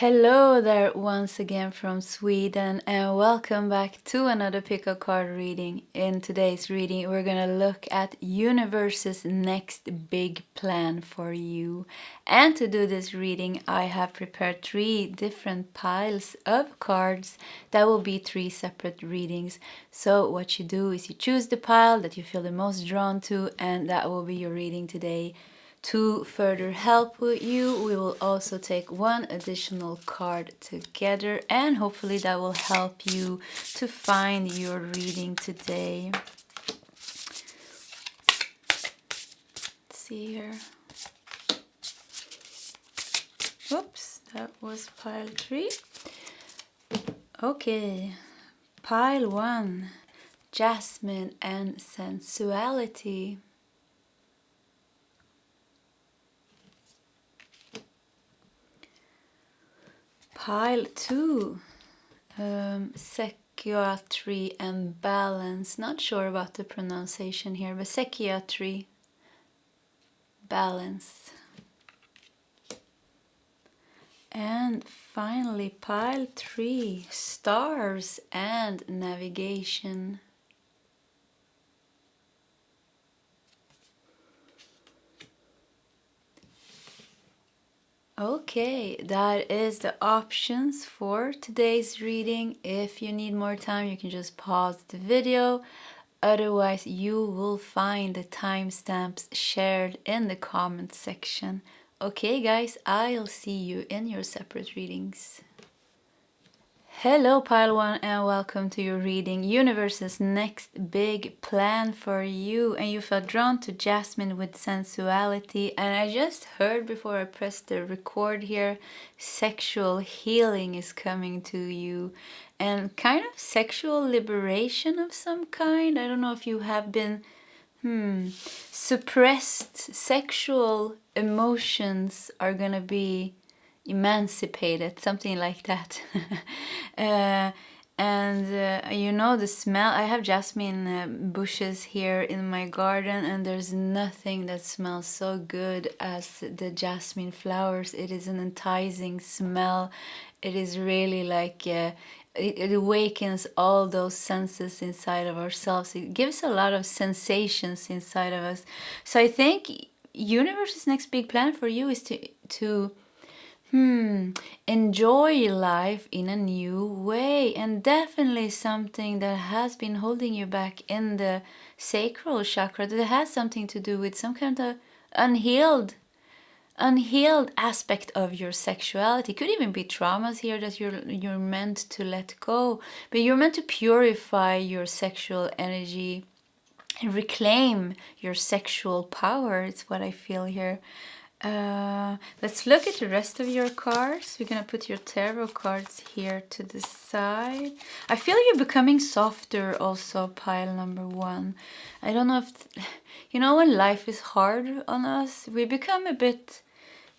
Hello there once again from Sweden and welcome back to another pick a card reading. In today's reading we're gonna look at universe's next big plan for you. And to do this reading I have prepared 3 different piles of cards that will be 3 separate readings. So what you do is you choose the pile that you feel the most drawn to and that will be your reading today. To further help with you, we will also take 1 additional card together and hopefully that will help you to find your reading today. Let's see here. Oops, that was pile 3. Okay, pile 1, Jasmine and Sensuality. Pile 2, Seqouia and Balance. Not sure about the pronunciation here, but Seqouia, Balance. And finally, pile 3, Stars and Navigation. Okay, that is the options for today's reading. If you need more time, you can just pause the video. Otherwise, you will find the timestamps shared in the comment section. Okay, guys, I'll see you in your separate readings. Hello pile 1 and welcome to your reading, universe's next big plan for you. And you felt drawn to Jasmine with Sensuality, and I just heard before I pressed the record here, sexual healing is coming to you and kind of sexual liberation of some kind. I don't know if you have been suppressed sexual emotions are gonna be emancipated, something like that. You know the smell. I have jasmine bushes here in my garden, and there's nothing that smells so good as the jasmine flowers. It is an enticing smell. It is really like it awakens all those senses inside of ourselves. It gives a lot of sensations inside of us. So I think universe's next big plan for you is to enjoy life in a new way, and definitely something that has been holding you back in the sacral chakra, that has something to do with some kind of unhealed aspect of your sexuality. Could even be traumas here that you're meant to let go, but you're meant to purify your sexual energy and reclaim your sexual power. It's what I feel here. Let's look at the rest of your cards. We're gonna put your tarot cards here to the side. I feel you're becoming softer also, pile number 1. I don't know if, you know, when life is hard on us, we become a bit,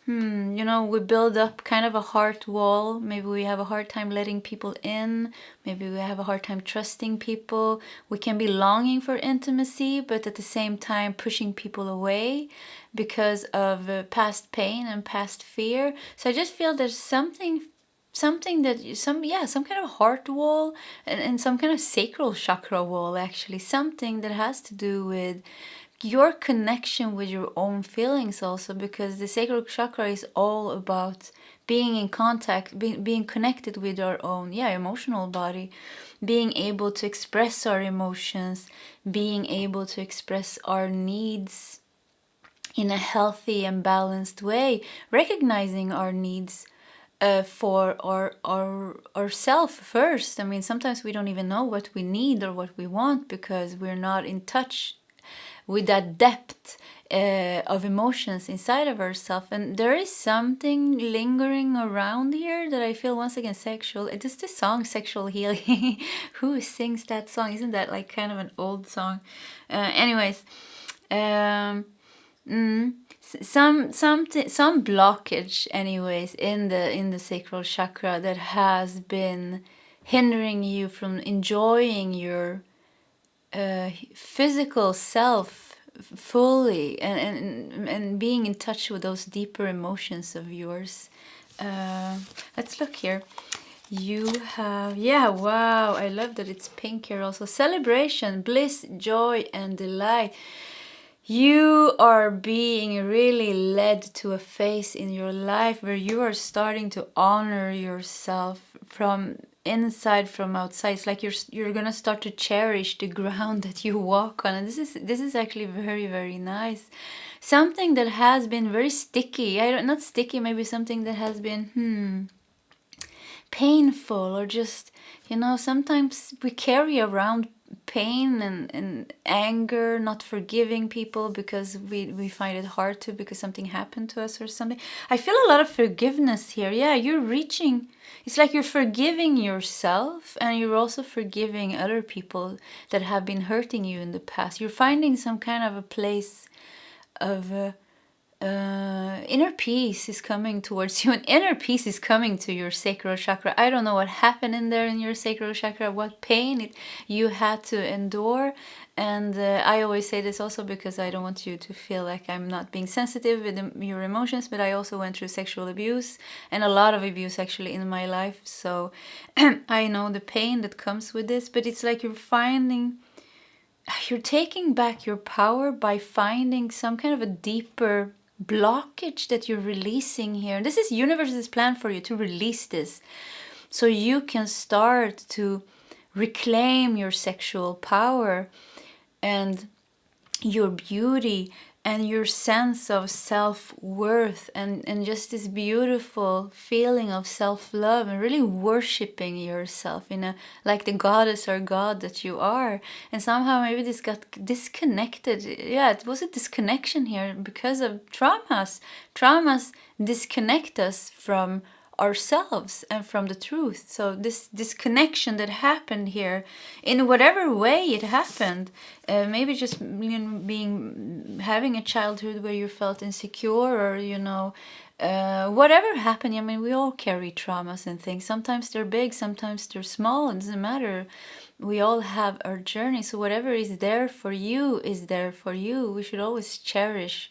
you know, we build up kind of a heart wall. Maybe we have a hard time letting people in. Maybe we have a hard time trusting people. We can be longing for intimacy, but at the same time pushing people away because of past pain and past fear. So I just feel there's something that some kind of heart wall and some kind of sacral chakra wall, actually, something that has to do with your connection with your own feelings also, because the sacral chakra is all about being in contact, being connected with our own emotional body, being able to express our emotions, being able to express our needs in a healthy and balanced way, recognizing our needs for ourself first. I mean, sometimes we don't even know what we need or what we want because we're not in touch with that depth of emotions inside of ourselves. And there is something lingering around here that I feel, once again, sexual. It is the song Sexual Healing. Who sings that song? Isn't that like kind of an old song? Anyways, some blockage anyways in the sacral chakra that has been hindering you from enjoying your physical self fully and being in touch with those deeper emotions of yours. let's look here. You have, yeah, wow, I love that it's pink here also. Celebration, bliss, joy, and delight. You are being really led to a phase in your life where you are starting to honor yourself from inside, from outside. It's like you're gonna start to cherish the ground that you walk on, and this is actually very, very nice. Something that has been very sticky. I don't, not sticky. Maybe something that has been painful, or just, you know, sometimes we carry around pain and anger, not forgiving people because we find it hard to, because something happened to us or something. I feel a lot of forgiveness here. Yeah, you're reaching, it's like you're forgiving yourself, and you're also forgiving other people that have been hurting you in the past. You're finding some kind of a place of inner peace is coming towards you, and inner peace is coming to your sacral chakra. I don't know what happened in there in your sacral chakra, what pain you had to endure. And I always say this also because I don't want you to feel like I'm not being sensitive with your emotions, but I also went through sexual abuse, and a lot of abuse actually in my life. So I know the pain that comes with this, but it's like you're taking back your power by finding some kind of a deeper blockage that you're releasing here. This is universe's plan for you to release this, so you can start to reclaim your sexual power and your beauty and your sense of self-worth, and just this beautiful feeling of self-love, and really worshiping yourself in a, like the goddess or god that you are. And somehow maybe this got disconnected. Yeah, it was a disconnection here because of traumas. Traumas disconnect us from ourselves and from the truth. So this disconnection that happened here, in whatever way it happened, maybe just, you know, having a childhood where you felt insecure, or, you know, whatever happened. I mean, we all carry traumas and things. Sometimes they're big, sometimes they're small. It doesn't matter. We all have our journey. So whatever is there for you is there for you. We should always cherish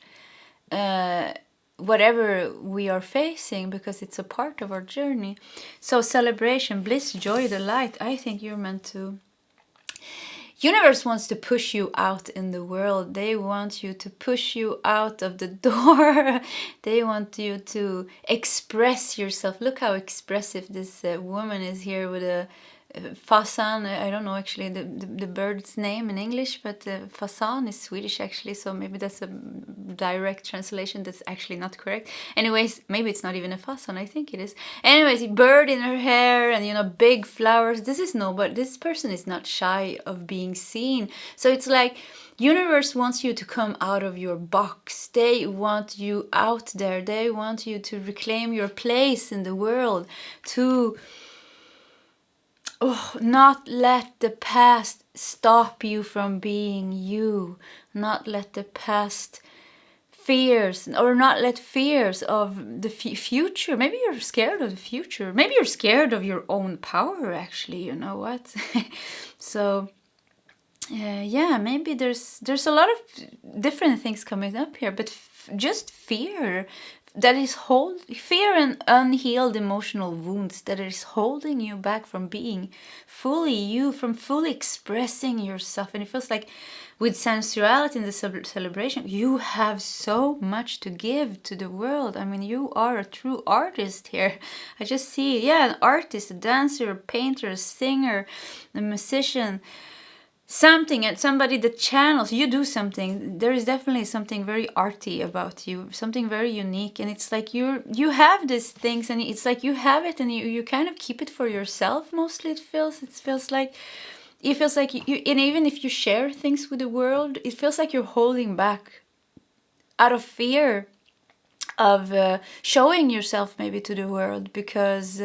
whatever we are facing, because it's a part of our journey. So celebration, bliss, joy, delight. I think you're meant to, universe wants to push you out in the world. They want you to push you out of the door. They want you to express yourself. Look how expressive this woman is here with a fasan. I don't know actually the bird's name in English, but fasan is Swedish actually, so maybe that's a direct translation that's actually not correct. Anyways, maybe it's not even a fasan. I think it is. Anyways, bird in her hair, and, you know, big flowers. This person is not shy of being seen. So it's like universe wants you to come out of your box. They want you out there. They want you to reclaim your place in the world, to not let the past stop you from being you. Not let the past fears, or not let fears of the future. Maybe you're scared of the future. Maybe you're scared of your own power, actually. You know what? So yeah, maybe there's a lot of different things coming up here, but just fear that is fear and unhealed emotional wounds that is holding you back from being fully you, from fully expressing yourself. And it feels like with sensuality in the celebration, you have so much to give to the world. I mean, you are a true artist here. I just see, yeah, an artist, a dancer, a painter, a singer, a musician, something, and somebody that channels. You do something. There is definitely something very arty about you, something very unique. And it's like you have these things, and it's like you have it, and you kind of keep it for yourself mostly. It feels like you, and even if you share things with the world, it feels like you're holding back out of fear of showing yourself maybe to the world, because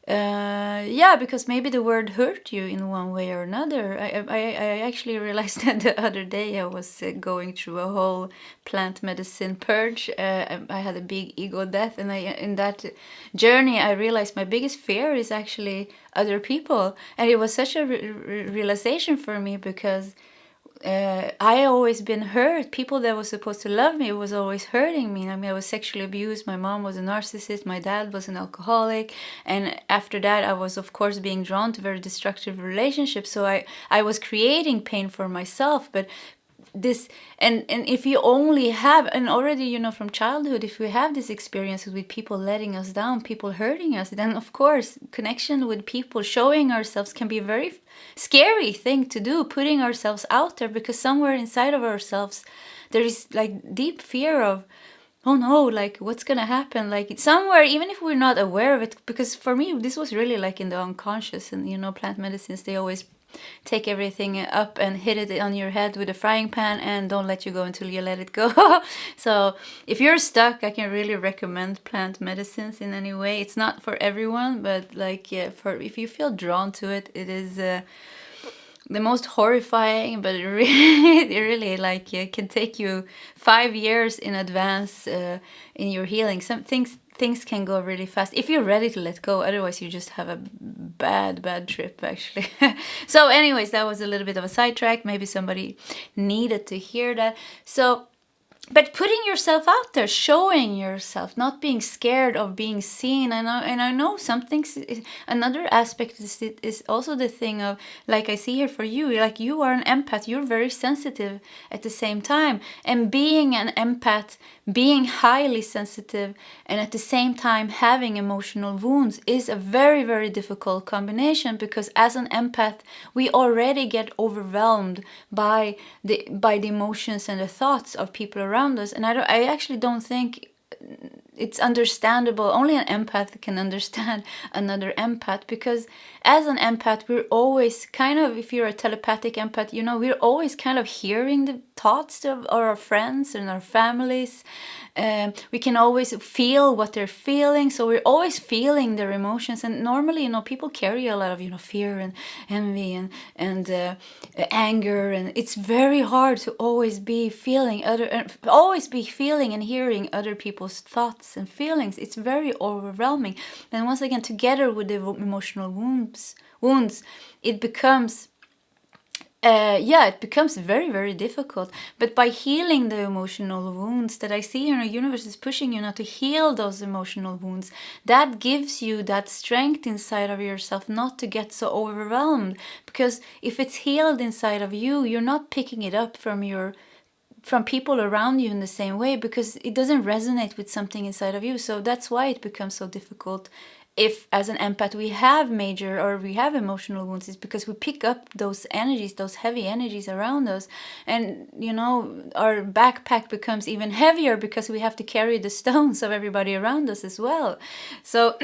because maybe the word hurt you in one way or another. I actually realized that the other day. I was going through a whole plant medicine purge. I had a big ego death, and in that journey I realized my biggest fear is actually other people. And it was such a realization for me, because I always been hurt. People that was supposed to love me was always hurting me. I mean, I was sexually abused. My mom was a narcissist. My dad was an alcoholic. And after that, I was, of course, being drawn to very destructive relationships. So I was creating pain for myself. But this, and if you only have, and already, you know, from childhood, if we have these experiences with people letting us down, people hurting us, then of course connection with people, showing ourselves, can be a very scary thing to do, putting ourselves out there, because somewhere inside of ourselves there is like deep fear of, oh no, like what's gonna happen, like somewhere, even if we're not aware of it. Because for me this was really like in the unconscious, and you know, plant medicines, they always take everything up and hit it on your head with a frying pan and don't let you go until you let it go. So if you're stuck, I can really recommend plant medicines in any way. It's not for everyone, but like, yeah, for if you feel drawn to it, it is the most horrifying, but it really like it can take you 5 years in advance in your healing. Some things can go really fast if you're ready to let go. Otherwise you just have a bad trip, actually. So anyways, that was a little bit of a sidetrack. Maybe somebody needed to hear that. So, but putting yourself out there, showing yourself, not being scared of being seen. And I know some things. Another aspect is also the thing of, like I see here for you, like you are an empath. You're very sensitive at the same time. And being an empath, being highly sensitive, and at the same time having emotional wounds is a very, very difficult combination, because as an empath, we already get overwhelmed by the emotions and the thoughts of people around us. And I actually don't think it's understandable. Only an empath can understand another empath, because as an empath, we're always kind of, if you're a telepathic empath, you know, we're always kind of hearing the thoughts of our friends and our families. We can always feel what they're feeling, so we're always feeling their emotions. And normally, you know, people carry a lot of, you know, fear and envy and anger, and it's very hard to always be feeling and hearing other people's thoughts and feelings. It's very overwhelming. And once again, together with the emotional wounds, it becomes it becomes very, very difficult. But by healing the emotional wounds that I see here, the universe is pushing you now to heal those emotional wounds. That gives you that strength inside of yourself not to get so overwhelmed. Because if it's healed inside of you, you're not picking it up from people around you in the same way, because it doesn't resonate with something inside of you. So that's why it becomes so difficult. If as an empath we have emotional wounds, it's because we pick up those energies, those heavy energies around us. And you know, our backpack becomes even heavier because we have to carry the stones of everybody around us as well. So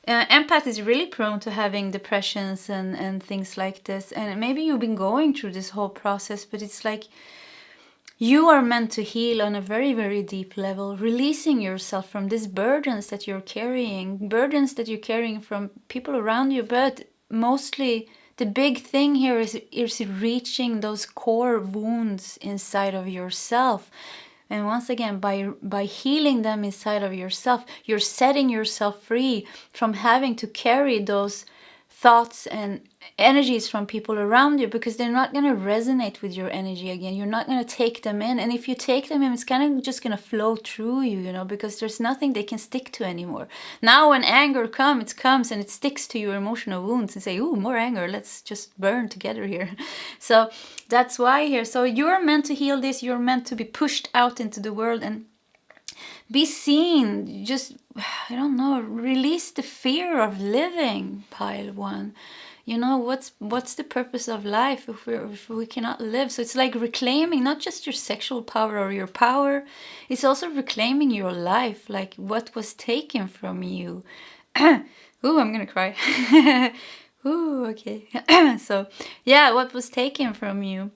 empath is really prone to having depressions and things like this. And maybe you've been going through this whole process, but it's like you are meant to heal on a very, very deep level, releasing yourself from these burdens that you're carrying from people around you. But mostly the big thing here is reaching those core wounds inside of yourself. And once again, by healing them inside of yourself, you're setting yourself free from having to carry those thoughts and energies from people around you, because they're not going to resonate with your energy again. You're not going to take them in. And if you take them in, it's kind of just going to flow through you, you know, because there's nothing they can stick to anymore. Now when anger comes and it sticks to your emotional wounds and say, ooh, more anger, let's just burn together here. So that's why here. So you're meant to heal this. You're meant to be pushed out into the world and be seen. Just, I don't know, release the fear of living, pile one. You know, what's the purpose of life if we cannot live? So it's like reclaiming not just your sexual power or your power, it's also reclaiming your life, like what was taken from you. Ooh, I'm gonna cry. Ooh, okay. So yeah, what was taken from you,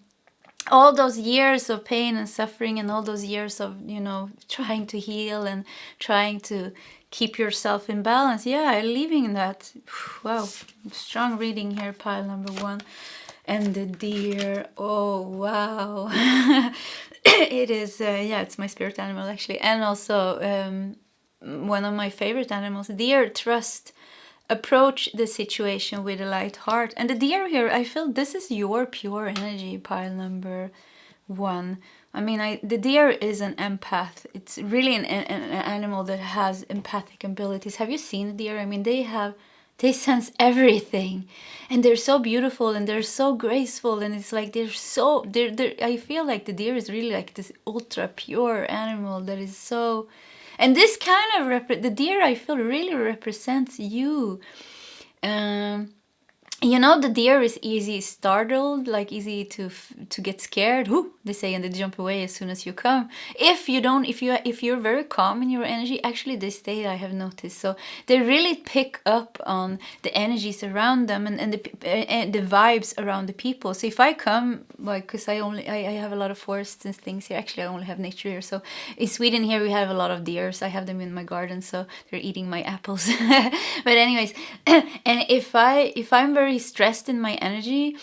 all those years of pain and suffering, and all those years of, you know, trying to heal and trying to keep yourself in balance. Yeah, leaving that. Wow, strong reading here, pile number one. And the deer. Oh, wow. It is, it's my spirit animal, actually. And also one of my favorite animals. Deer trust approach the situation with a light heart. And the deer here, I feel this is your pure energy, pile number 1. I mean, the deer is an empath. It's really an animal that has empathic abilities. Have you seen the deer? I mean, they sense everything, and they're so beautiful and they're so graceful, and it's like they're I feel like the deer is really like this ultra pure animal that is so, and this kind of the deer I feel really represents you. You know, the deer is easy startled, like easy to get scared. Whoo, they say, and they jump away as soon as you come. If you're very calm in your energy, actually they stay. I have noticed. So they really pick up on the energies around them and the vibes around the people. So if I come, like, because I have a lot of forests and things here. Actually, I only have nature here. So in Sweden here we have a lot of deers. I have them in my garden, so they're eating my apples. But anyways, and if I'm very stressed in my energy,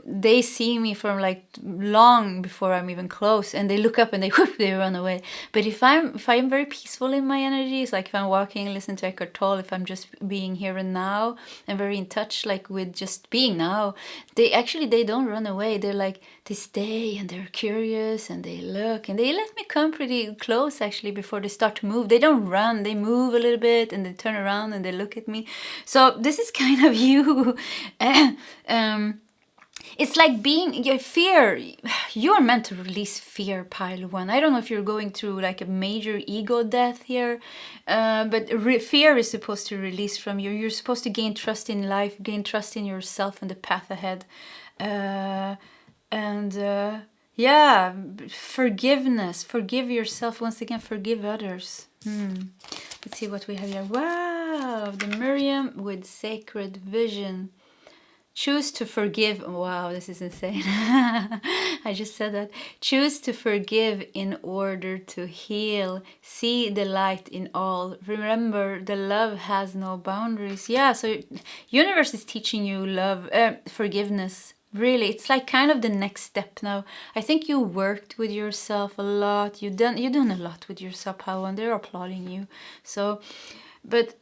they see me from like long before I'm even close, and they look up and they run away. But if I'm very peaceful in my energy, it's like if I'm walking, listen to Eckhart Tolle, if I'm just being here and now and very in touch, like with just being now, they don't run away. They're like, they stay and they're curious and they look and they let me come pretty close actually before they start to move. They don't run, they move a little bit and they turn around and they look at me. So this is kind of you. It's like being your fear. You're meant to release fear, pile 1. I don't know if you're going through like a major ego death here, but fear is supposed to release from you. You're supposed to gain trust in life, gain trust in yourself and the path ahead. Yeah, forgiveness. Forgive yourself. Once again, forgive others. Let's see what we have here. Wow, the Miriam with sacred vision. Choose to forgive. Wow, this is insane. I just said that. Choose to forgive in order to heal. See the light in all. Remember, the love has no boundaries. Yeah, so universe is teaching you love, forgiveness. Really, it's like kind of the next step now. I think you worked with yourself a lot. You've done a lot with yourself, Paul, and they're applauding you. So, but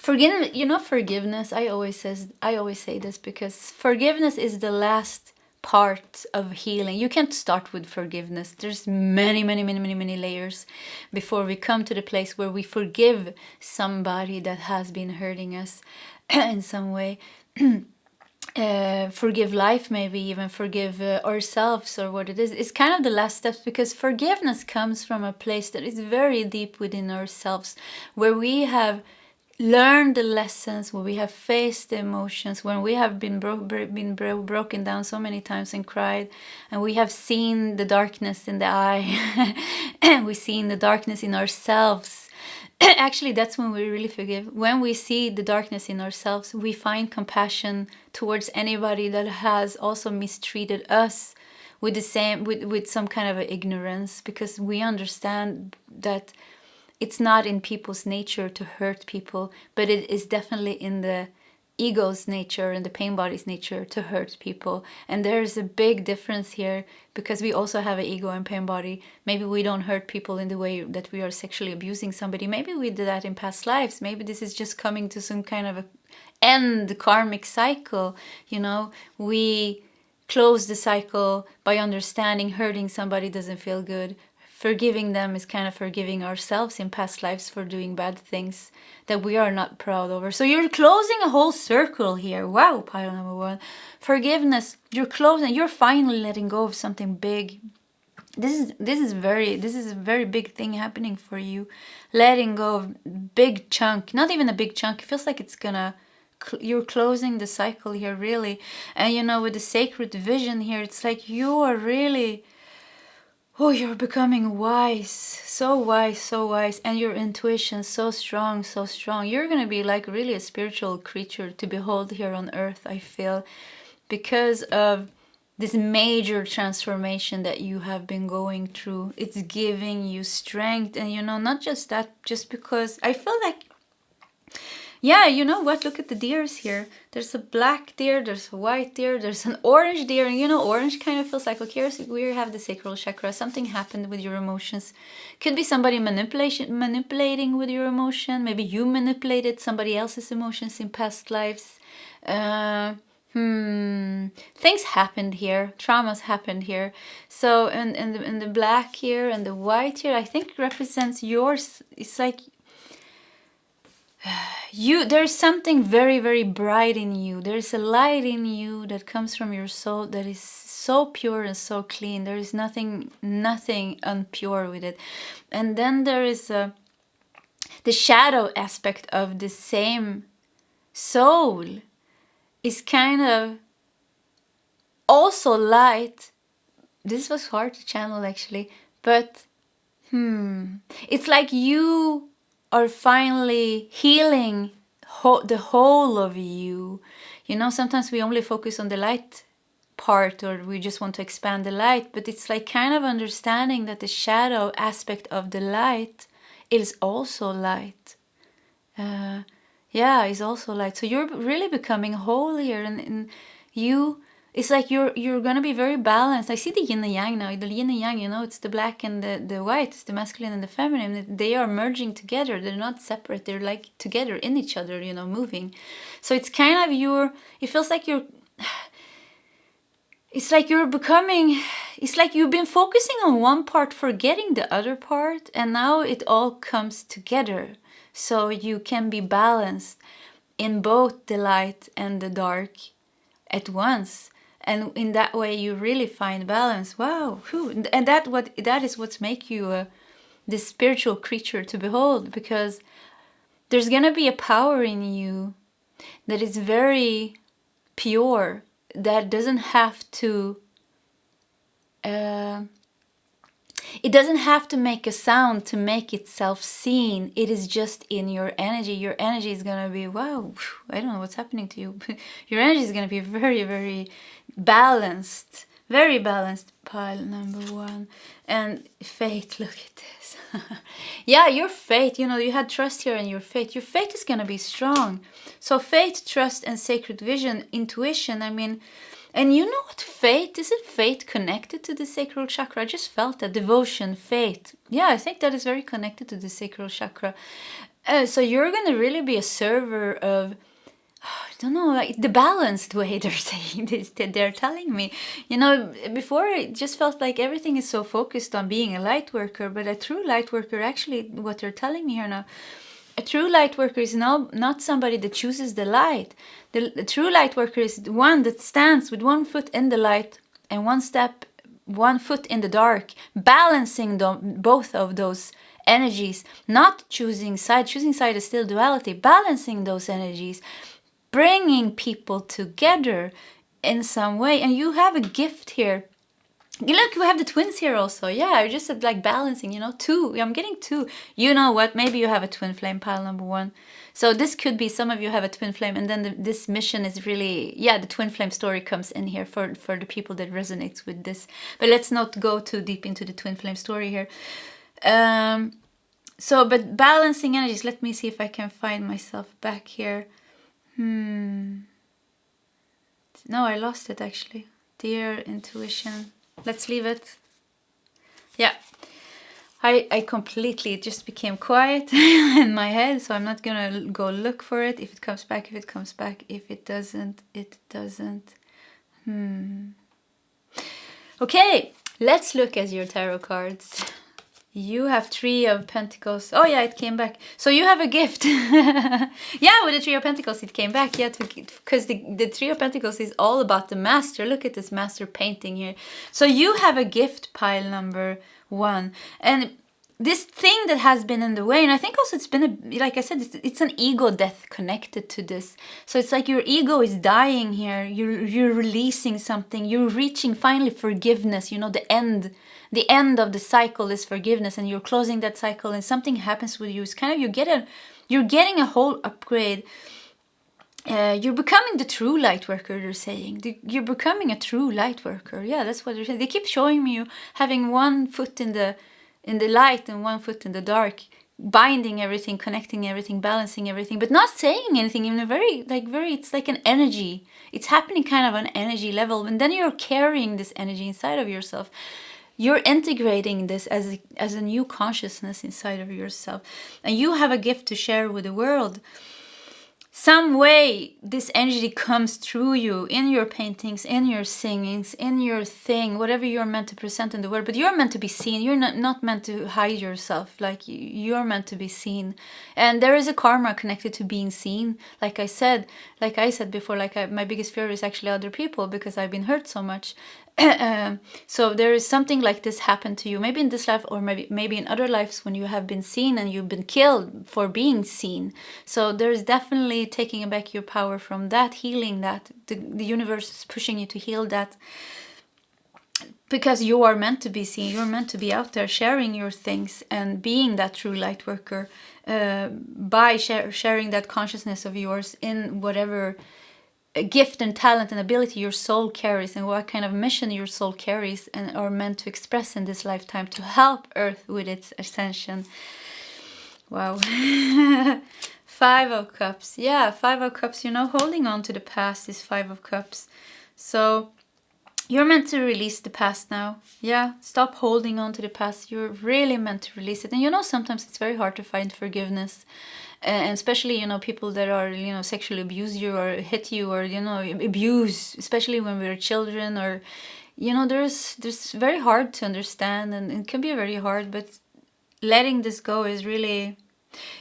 forgiveness, I always say this because forgiveness is the last part of healing. You can't start with forgiveness. There's many layers before we come to the place where we forgive somebody that has been hurting us in some way. Forgive life, maybe even forgive ourselves or what it is. It's kind of the last steps, because forgiveness comes from a place that is very deep within ourselves, where we have learned the lessons, where we have faced the emotions, when we have been broken down so many times and cried, and we have seen the darkness in the eye, and we've seen the darkness in ourselves. Actually, that's when we really forgive. When we see the darkness in ourselves, we find compassion towards anybody that has also mistreated us with the same, with some kind of ignorance, because we understand that it's not in people's nature to hurt people, but it is definitely in the ego's nature and the pain body's nature to hurt people. And there's a big difference here, because we also have an ego and pain body. Maybe we don't hurt people in the way that we are sexually abusing somebody. Maybe we did that in past lives. Maybe this is just coming to some kind of a end karmic cycle. You know, we close the cycle by understanding hurting somebody doesn't feel good. Forgiving them is kind of forgiving ourselves in past lives for doing bad things that we are not proud over. So you're closing a whole circle here. Wow, pile number 1. Forgiveness. You're closing. You're finally letting go of something big. This is a very big thing happening for you. Letting go of big chunk. Not even a big chunk. It feels like it's gonna. You're closing the cycle here, really. And you know, with the sacred vision here, it's like you are really. Oh, you're becoming wise, so wise, and your intuition so strong. You're going to be like really a spiritual creature to behold here on earth, I feel, because of this major transformation that you have been going through. It's giving you strength, and you know, not just that, just because I feel like Yeah, you know what? Look at the deers here. There's a black deer, there's a white deer, there's an orange deer. And you know, orange kind of feels like, okay, we have the sacral chakra. Something happened with your emotions. Could be somebody manipulating with your emotion. Maybe you manipulated somebody else's emotions in past lives. Things happened here. Traumas happened here. So, and the black here and the white here, I think represents yours. It's like there's something very, very bright in you. There's a light in you that comes from your soul that is so pure and so clean. There is nothing unpure with it. And then there is the shadow aspect of the same soul is kind of also light. This was hard to channel actually, but it's like you are finally healing the whole of you. You know, sometimes we only focus on the light part, or we just want to expand the light, but it's like kind of understanding that the shadow aspect of the light is also light. Is also light. So you're really becoming whole here, and you, it's like you're gonna be very balanced. I see the yin and yang now. The yin and yang, you know, it's the black and the white. It's the masculine and the feminine. They are merging together. They're not separate. They're like together in each other, you know, moving. So it's kind of it feels like it's like you're becoming, it's like you've been focusing on one part, forgetting the other part, and now it all comes together. So you can be balanced in both the light and the dark at once. And in that way, you really find balance. Wow. And that is what's make you this spiritual creature to behold, because there's going to be a power in you that is very pure, that doesn't have to it doesn't have to make a sound to make itself seen. It is just in your energy. Your energy is gonna be, wow, I don't know what's happening to you. Your energy is gonna be very, very balanced. Very balanced. Pile number 1. And faith, look at this. Yeah, your faith, you know, you had trust here, and your faith is gonna be strong. So faith, trust, and sacred vision, intuition, I mean, and you know what faith, isn't faith connected to the sacral chakra? I just felt that. Devotion, faith. Yeah, I think that is very connected to the sacral chakra. So you're going to really be a server of, I don't know, like the balanced way they're saying this, they're telling me. You know, before it just felt like everything is so focused on being a light worker, but a true light worker, actually what they're telling me here now, a true light worker is not somebody that chooses the light. The true light worker is the one that stands with one foot in the light and one foot in the dark, balancing both of those energies, not choosing side. Choosing side is still duality, balancing those energies, bringing people together in some way. And you have a gift here. Look, we have the twins here also. Yeah, I just said like balancing, you know, 2. I'm getting 2. You know what? Maybe you have a twin flame, pile number 1. So this could be, some of you have a twin flame, and then this mission is really, the twin flame story comes in here for the people that resonates with this. But let's not go too deep into the twin flame story here. But balancing energies, let me see if I can find myself back here. No, I lost it actually. Dear intuition. Let's leave it. Yeah, I completely just became quiet in my head, so I'm not gonna go look for it. If it comes back, if it doesn't, it doesn't. Okay, let's look at your tarot cards. You have 3 of Pentacles. Oh yeah, it came back. So you have a gift. Yeah, with the 3 of Pentacles it came back. Yeah, because the 3 of Pentacles is all about the master. Look at this master painting here. So you have a gift, pile number 1. And this thing that has been in the way, and I think also it's been, like I said, it's an ego death connected to this. So it's like your ego is dying here. You're releasing something. You're reaching finally forgiveness. You know, the end of the cycle is forgiveness, and you're closing that cycle, and something happens with you. It's kind of you're getting a whole upgrade. You're becoming the true light worker, they're saying. You're becoming a true light worker. Yeah, that's what they're saying. They keep showing me you having one foot in the light and one foot in the dark, binding everything, connecting everything, balancing everything, but not saying anything in a very, it's like an energy. It's happening kind of on an energy level. And then you're carrying this energy inside of yourself. You're integrating this as a new consciousness inside of yourself. And you have a gift to share with the world. Some way this energy comes through you in your paintings, in your singings, in your thing, whatever you're meant to present in the world. But you're meant to be seen. You're not meant to hide yourself. Like, you're meant to be seen. And there is a karma connected to being seen. Like I said before, my biggest fear is actually other people, because I've been hurt so much. So there is something like this happened to you, maybe in this life, or maybe in other lives, when you have been seen and you've been killed for being seen. So there's definitely taking back your power from that, healing that. The universe is pushing you to heal that, because you are meant to be seen. You're meant to be out there sharing your things and being that true light worker, by sharing that consciousness of yours in whatever gift and talent and ability your soul carries, and what kind of mission your soul carries and are meant to express in this lifetime to help Earth with its ascension. Wow. 5 of Cups. Yeah, 5 of Cups, holding on to the past is 5 of Cups. So you're meant to release the past now. Yeah, stop holding on to the past. You're really meant to release it. And sometimes it's very hard to find forgiveness. And especially, people that are, sexually abuse you or hit you or, abuse, especially when we're children, or, there's very hard to understand, and it can be very hard, but letting this go is really,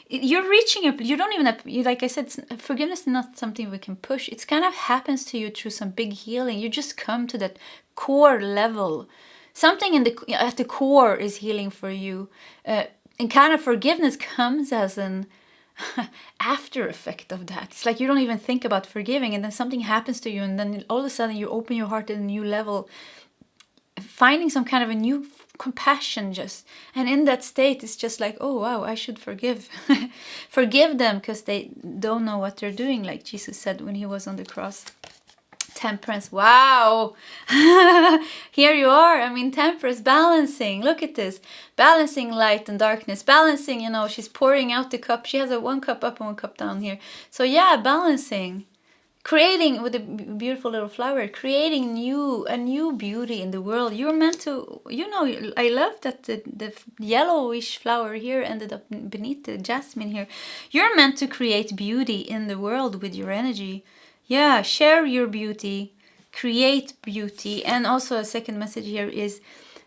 you're reaching up. You don't even have, like I said, forgiveness is not something we can push. It kind of happens to you through some big healing. You just come to that core level. Something at the core is healing for you. And kind of forgiveness comes as an after effect of that. It's like you don't even think about forgiving, and then something happens to you, and then all of a sudden you open your heart at a new level, finding some kind of a new compassion and in that state it's just like, oh wow, I should forgive. Forgive them, because they don't know what they're doing, like Jesus said when he was on the cross. Temperance. Wow. Here you are. Temperance, balancing. Look at this. Balancing light and darkness. Balancing, she's pouring out the cup. She has a 1 cup up and 1 cup down here. So yeah, balancing. Creating, with a beautiful little flower, creating a new beauty in the world. You're meant to, I love that the yellowish flower here ended up beneath the jasmine here. You're meant to create beauty in the world with your energy. Yeah, share your beauty, create beauty. And also a second message here is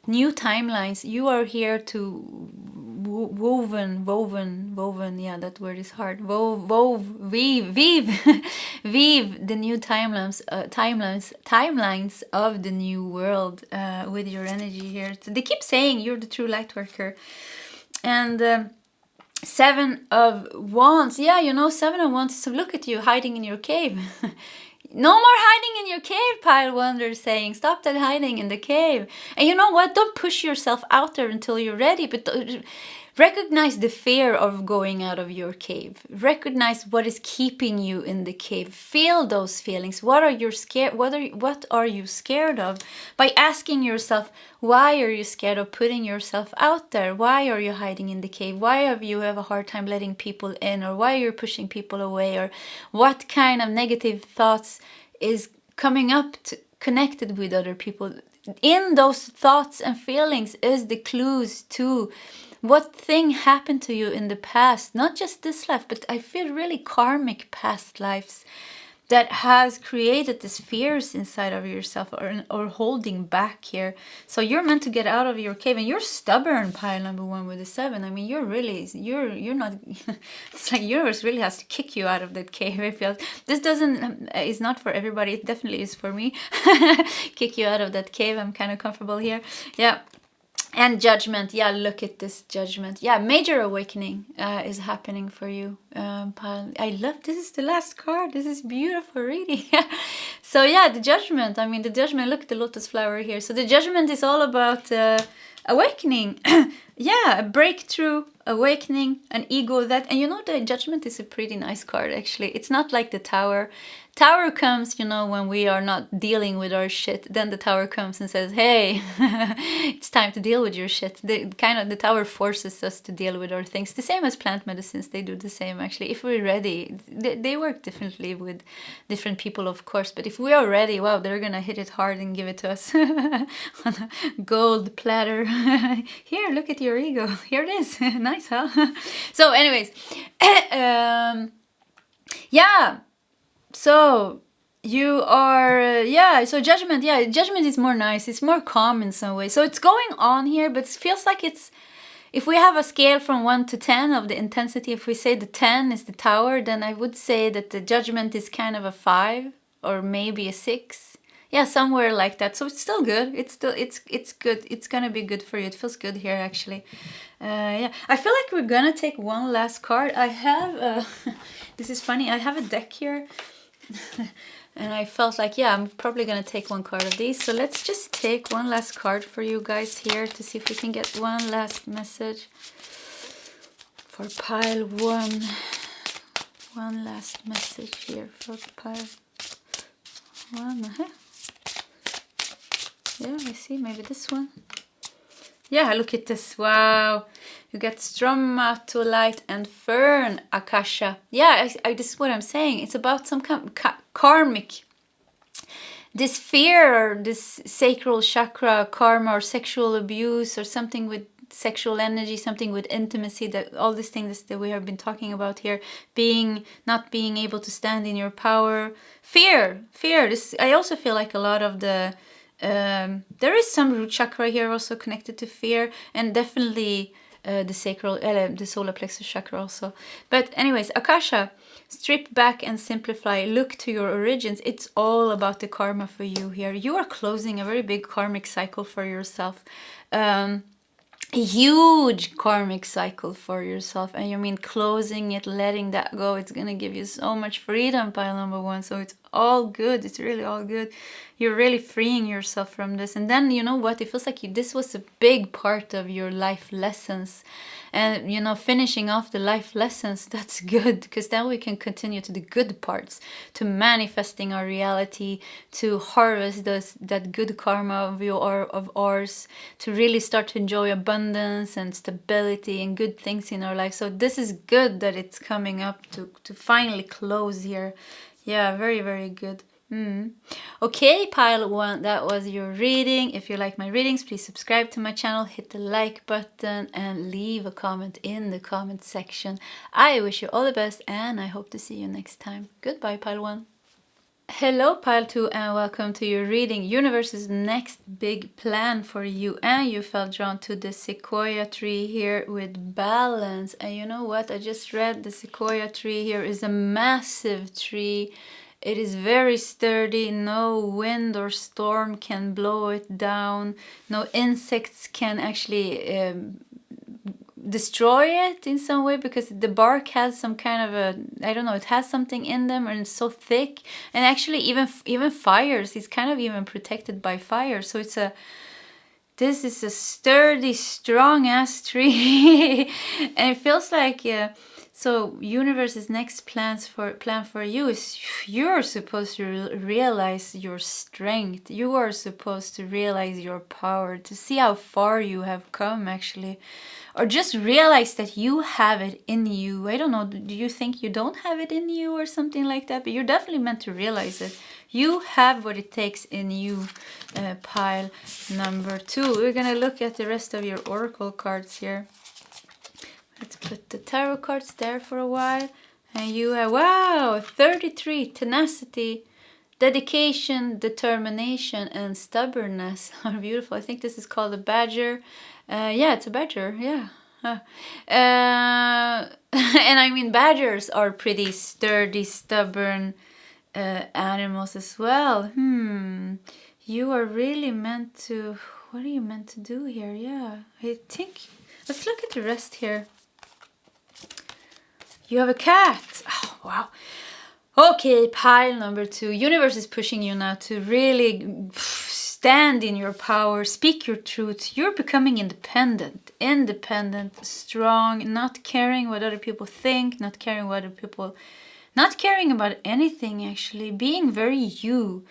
new timelines. You are here to woven, yeah, that word is hard. Weave the new timelines of the new world with your energy here. So they keep saying you're the true light worker. And 7 of Wands. Yeah, 7 of Wands. So look at you hiding in your cave. No more hiding in your cave, Pile Wonder saying. Stop that hiding in the cave. And you know what? Don't push yourself out there until you're ready. But recognize the fear of going out of your cave. Recognize what is keeping you in the cave. Feel those feelings. What are you scared? What are you scared of? By asking yourself, why are you scared of putting yourself out there? Why are you hiding in the cave? Why have you have a hard time letting people in? Or why are you pushing people away? Or what kind of negative thoughts is coming up connected with other people? In those thoughts and feelings is the clues to what thing happened to you in the past, not just this life, but I feel really karmic past lives that has created these fears inside of yourself or holding back here. So you're meant to get out of your cave, and you're stubborn, pile number 1 with the 7. You're not, it's like universe really has to kick you out of that cave. I feel this is not for everybody. It definitely is for me. Kick you out of that cave. I'm kind of comfortable here. Yeah. And judgment. Yeah, look at this judgment. Yeah, major awakening is happening for you. I love, this is the last card. This is beautiful reading. So yeah, the judgment. The judgment, look at the lotus flower here. So the judgment is all about awakening. yeah, a breakthrough, awakening, an ego that, and you know, the Judgment is a pretty nice card actually. It's not like the Tower. Tower comes, you know, when we are not dealing with our shit. Then the Tower comes and says, "Hey, it's time to deal with your shit." The Tower forces us to deal with our things. The same as plant medicines, they do the same actually. If we're ready, they work differently with different people, of course. But if we are ready, wow, they're gonna hit it hard and give it to us on a gold platter. Here, look at your ego. Here it is. Nice, huh? So, anyways, yeah. So you are, so Judgment, Judgment is more nice. It's more calm in some way. So it's going on here, but it feels like it's, if we have a scale from 1 to 10 of the intensity, if we say the 10 is the Tower, then I would say that the Judgment is kind of a 5 or maybe a 6. Yeah, somewhere like that. So it's still good. It's good. It's gonna be good for you. It feels good here actually. Yeah, I feel like we're gonna take one last card. I have, this is funny. I have a deck here. And I felt like, yeah, I'm probably gonna take one card of these. So let's just take one last card for you guys here to see if we can get one last message for pile 1. One last message here for pile 1. Yeah, I see. Maybe this one. Yeah, look at this. Wow. You get stromatolite and fern akasha. Yeah, this is what I'm saying. It's about some karmic. This fear, or this sacral chakra karma, or sexual abuse, or something with sexual energy, something with intimacy, that all these things that we have been talking about here, not being able to stand in your power, fear. This, I also feel like a lot of the there is some root chakra here also connected to fear, and definitely the sacral, the solar plexus chakra also. But anyways, akasha, strip back and simplify. Look to your origins. It's all about the karma for you here. You are closing a very big karmic cycle for yourself. A huge karmic cycle for yourself, and you mean closing it, letting that go. It's gonna give you so much freedom, pile number 1. So it's all good. It's really all good. You're really freeing yourself from this. And then, you know what, it feels like this was a big part of your life lessons, and you know, finishing off the life lessons, that's good, because then we can continue to the good parts, to manifesting our reality, to harvest that good karma of ours, to really start to enjoy abundance and stability and good things in our life. So this is good that it's coming up to finally close here. Yeah, very, very good. Okay, pile 1, that was your reading. If you like my readings, please subscribe to my channel, hit the like button, and leave a comment in the comment section. I wish you all the best, and I hope to see you next time. Goodbye, pile 1. Hello, pile 2, and welcome to your reading. Universe's next big plan for you, and you felt drawn to the Sequoia tree here with balance. And you know what? I just read the Sequoia tree here is a massive tree. It is very sturdy. No wind or storm can blow it down. No insects can actually destroy it in some way, because the bark has some kind of a, I don't know, it has something in them, and it's so thick. And actually even fires, it's kind of even protected by fire. So this is a sturdy, strong ass tree. And it feels like, so universe's next plan for you is you're supposed to realize your strength. You are supposed to realize your power, to see how far you have come actually. Or just realize that you have it in you. I don't know, do you think you don't have it in you or something like that? But you're definitely meant to realize it. You have what it takes in you, pile number 2. We're gonna look at the rest of your oracle cards here. Let's put the tarot cards there for a while. And you have, wow, 33, tenacity, dedication, determination, and stubbornness. How beautiful. I think this is called a badger. Yeah, it's a badger, yeah. And I mean, badgers are pretty sturdy, stubborn animals as well. You are really meant to, what are you meant to do here? Yeah, I think, let's look at the rest here. You have a cat. Oh, wow. Okay, pile number 2. Universe is pushing you now to really stand in your power, speak your truth. You're becoming independent, strong, not caring what other people think, not caring what other people, not caring about anything actually, being very you,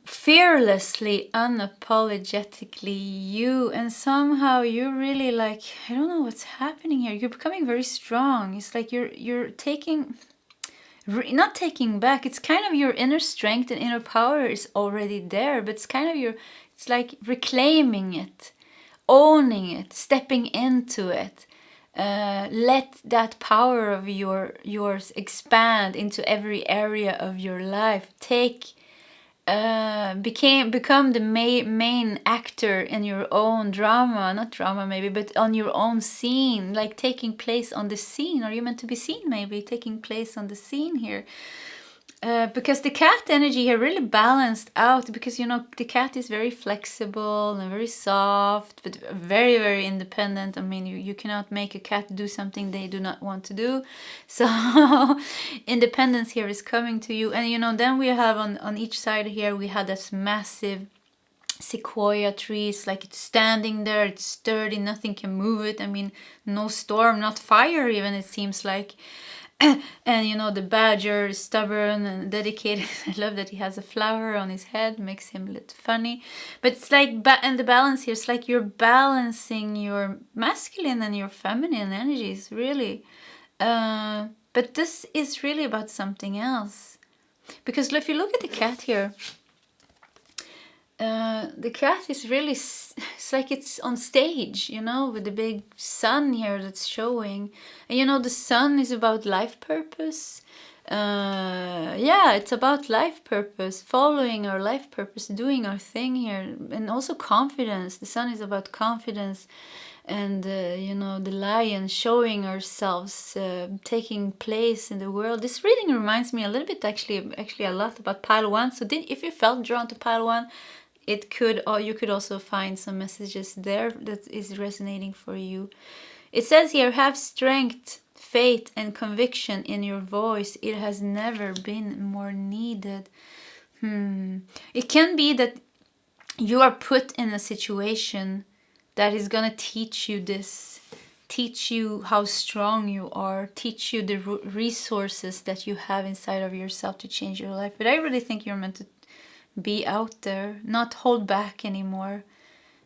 fearlessly, unapologetically you. And somehow you're really like, I don't know what's happening here. You're becoming very strong. It's like you're taking, not taking back, it's kind of your inner strength and inner power is already there, but it's kind of it's like reclaiming it, owning it, stepping into it. Let that power of yours expand into every area of your life. Become the main actor in your own drama, not drama maybe, but on your own scene, like taking place on the scene. Are you meant to be seen maybe, taking place on the scene here? Because the cat energy here really balanced out, because the cat is very flexible and very soft, but very, very independent. I mean, you cannot make a cat do something they do not want to do. So independence here is coming to you. And then we have on each side here, we had this massive Sequoia trees, like it's standing there, it's sturdy, nothing can move it. I mean, no storm, not fire even, it seems like. And the badger is stubborn and dedicated. I love that he has a flower on his head, makes him look funny. But it's like, and the balance here, it's like you're balancing your masculine and your feminine energies, really. But this is really about something else. Because if you look at the cat here, the cat is really, it's like it's on stage, with the big sun here that's showing. And the sun is about life purpose. It's about life purpose, following our life purpose, doing our thing here. And also confidence. The sun is about confidence. And, the lion, showing ourselves, taking place in the world. This reading reminds me a little bit, actually a lot about pile 1. So if you felt drawn to pile 1, you could also find some messages there that is resonating for you. It says here, have strength, faith, and conviction in your voice. It has never been more needed. It can be that you are put in a situation that is going to teach you this, teach you how strong you are, teach you the resources that you have inside of yourself to change your life. But I really think you're meant to be out there, not hold back anymore,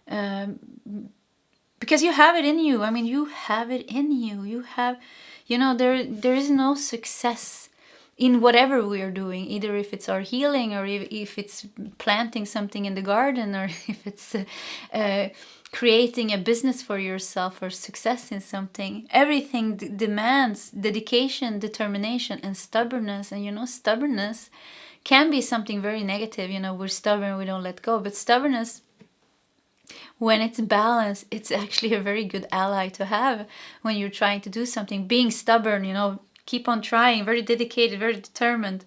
because you have it in you. I mean, you have it in you. You have, there is no success in whatever we are doing, either if it's our healing or if it's planting something in the garden, or if it's creating a business for yourself or success in something. Everything demands dedication, determination, and stubbornness. And stubbornness can be something very negative. We're stubborn, we don't let go. But stubbornness, when it's balanced, it's actually a very good ally to have when you're trying to do something. Being stubborn, keep on trying, very dedicated, very determined.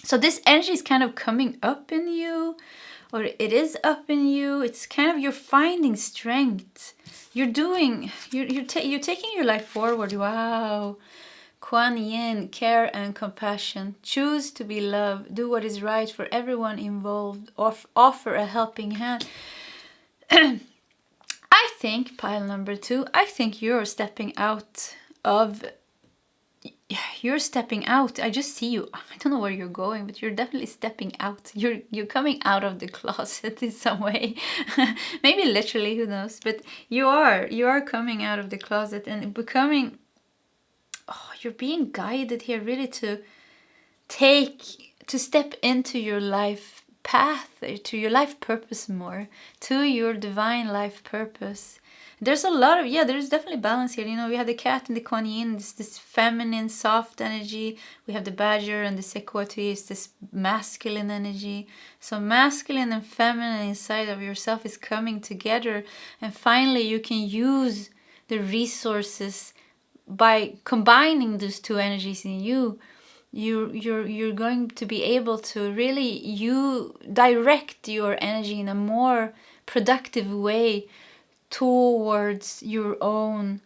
So this energy is kind of coming up in you, or it is up in you. It's kind of, you're finding strength. You're taking your life forward. Wow. Kuan Yin, care and compassion. Choose to be loved. Do what is right for everyone involved. Offer a helping hand. I think, pile number 2, I think you're stepping out. I just see you. I don't know where you're going, but you're definitely stepping out. You're coming out of the closet in some way. Maybe literally, who knows? But you are coming out of the closet and becoming... you're being guided here really to step into your life path, to your life purpose more, to your divine life purpose. There's a lot of, there's definitely balance here. We have the cat and the Kuan Yin, this feminine, soft energy. We have the badger and the Seqouia, it's this masculine energy. So masculine and feminine inside of yourself is coming together. And finally, you can use the resources by combining those two energies in you. You're going to be able to really direct your energy in a more productive way towards your own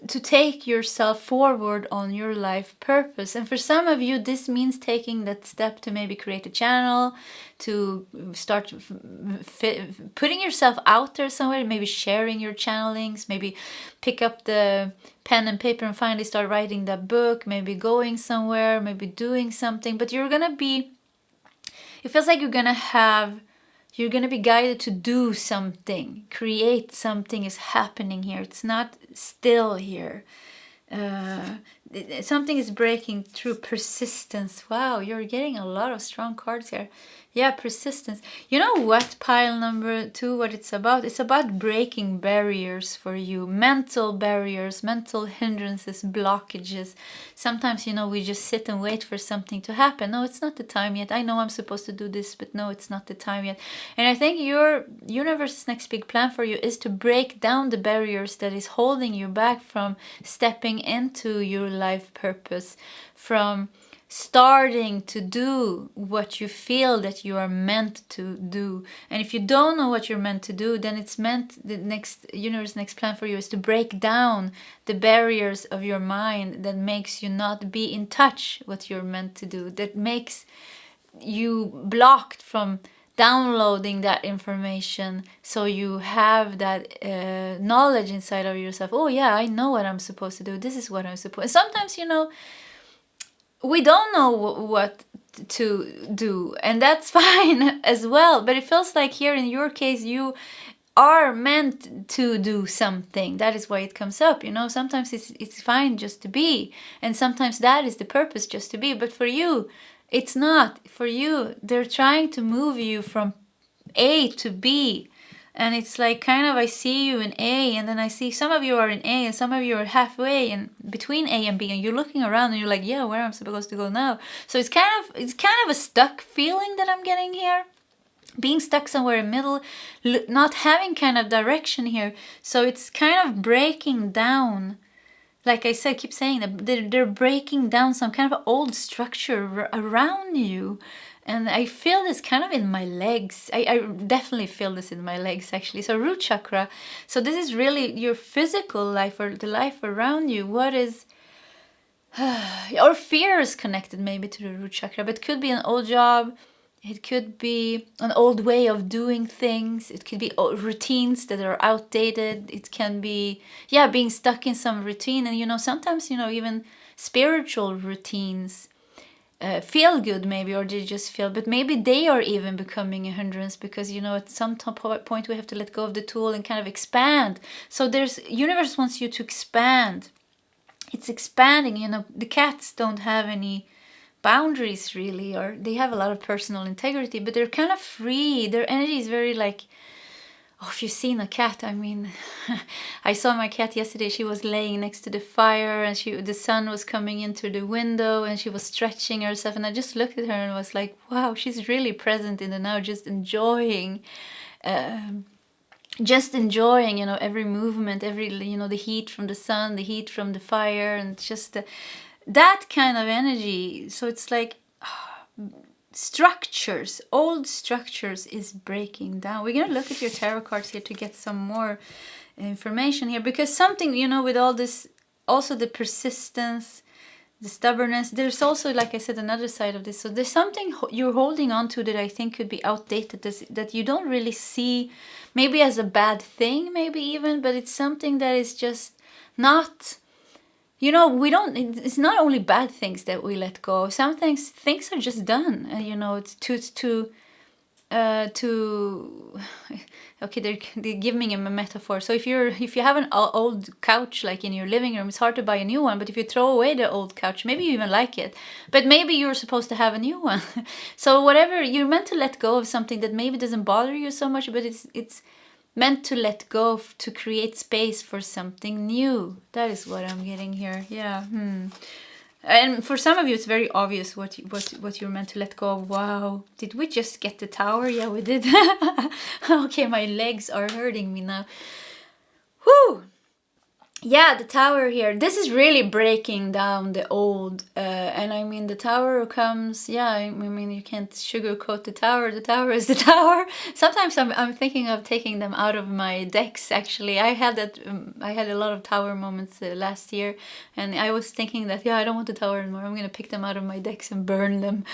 to take yourself forward on your life purpose. And for some of you, this means taking that step to maybe create a channel, to start putting yourself out there somewhere, maybe sharing your channelings, maybe pick up the pen and paper and finally start writing that book, maybe going somewhere, maybe doing something. But you're gonna be, it feels like you're gonna be guided to do something, create something is happening here. It's not still here. Something is breaking through. Persistence. Wow, you're getting a lot of strong cards here. Yeah, persistence. You know what, pile number 2, what it's about? It's about breaking barriers for you. Mental barriers, mental hindrances, blockages. Sometimes, we just sit and wait for something to happen. No, it's not the time yet. I know I'm supposed to do this, but no, it's not the time yet. And I think your universe's next big plan for you is to break down the barriers that is holding you back from stepping into your life purpose, from starting to do what you feel that you are meant to do. And if you don't know what you're meant to do, then it's meant, the universe next plan for you is to break down the barriers of your mind that makes you not be in touch what you're meant to do, that makes you blocked from downloading that information, so you have that knowledge inside of yourself. Oh yeah, I know what I'm supposed to do. This is what I'm supposed. Sometimes, we don't know what to do, and that's fine as well. But it feels like here in your case, you are meant to do something. That is why it comes up. Sometimes it's fine just to be, and sometimes that is the purpose, just to be. But for you, it's not. For you, they're trying to move you from A to B. And it's like kind of, I see you in A, and then I see some of you are in A, and some of you are halfway and between A and B, and you're looking around and you're like, yeah, where am I supposed to go now? So it's kind of a stuck feeling that I'm getting here. Being stuck somewhere in the middle, not having kind of direction here. So it's kind of breaking down. Like I said, keep saying that they're breaking down some kind of old structure around you. And I feel this kind of in my legs. I definitely feel this in my legs, actually. So root chakra. So this is really your physical life, or the life around you. What is... or fear is connected maybe to the root chakra. But it could be an old job. It could be an old way of doing things. It could be routines that are outdated. It can be, being stuck in some routine. And, sometimes, even spiritual routines feel good maybe, or they just feel, but maybe they are even becoming a hindrance, because at some point we have to let go of the tool and kind of expand. So universe wants you to expand. It's expanding. The cats don't have any boundaries really, or they have a lot of personal integrity, but they're kind of free. Their energy is very like, if you've seen a cat, I mean, I saw my cat yesterday. She was laying next to the fire, and the sun was coming in through the window, and she was stretching herself. And I just looked at her and was like, wow, she's really present in the now, just enjoying, every movement, every, the heat from the sun, the heat from the fire, and just that kind of energy. So it's like... old structures is breaking down. We're going to look at your tarot cards here to get some more information here, because something, with all this, also the persistence, the stubbornness, there's also, like I said, another side of this. So there's something you're holding on to that I think could be outdated, that you don't really see maybe as a bad thing, maybe even, but it's something that is just not... it's not only bad things that we let go of. Some things are just done. It's okay, they're giving him a metaphor. So if you have an old couch like in your living room, it's hard to buy a new one. But if you throw away the old couch, maybe you even like it. But maybe you're supposed to have a new one. So whatever, you're meant to let go of something that maybe doesn't bother you so much, but it's meant to let go to create space for something new. That is what I'm getting here. Yeah. And for some of you, it's very obvious what you're meant to let go of. Wow. Did we just get the tower? Yeah, we did. Okay, my legs are hurting me now. Whew. yeah, the tower here, this is really breaking down the old, and I mean the tower comes, yeah, I mean you can't sugarcoat the tower is the tower. Sometimes I'm thinking of taking them out of my decks. Actually, I had that, I had a lot of tower moments last year, and I was thinking that, yeah, I don't want the tower anymore, I'm gonna pick them out of my decks and burn them.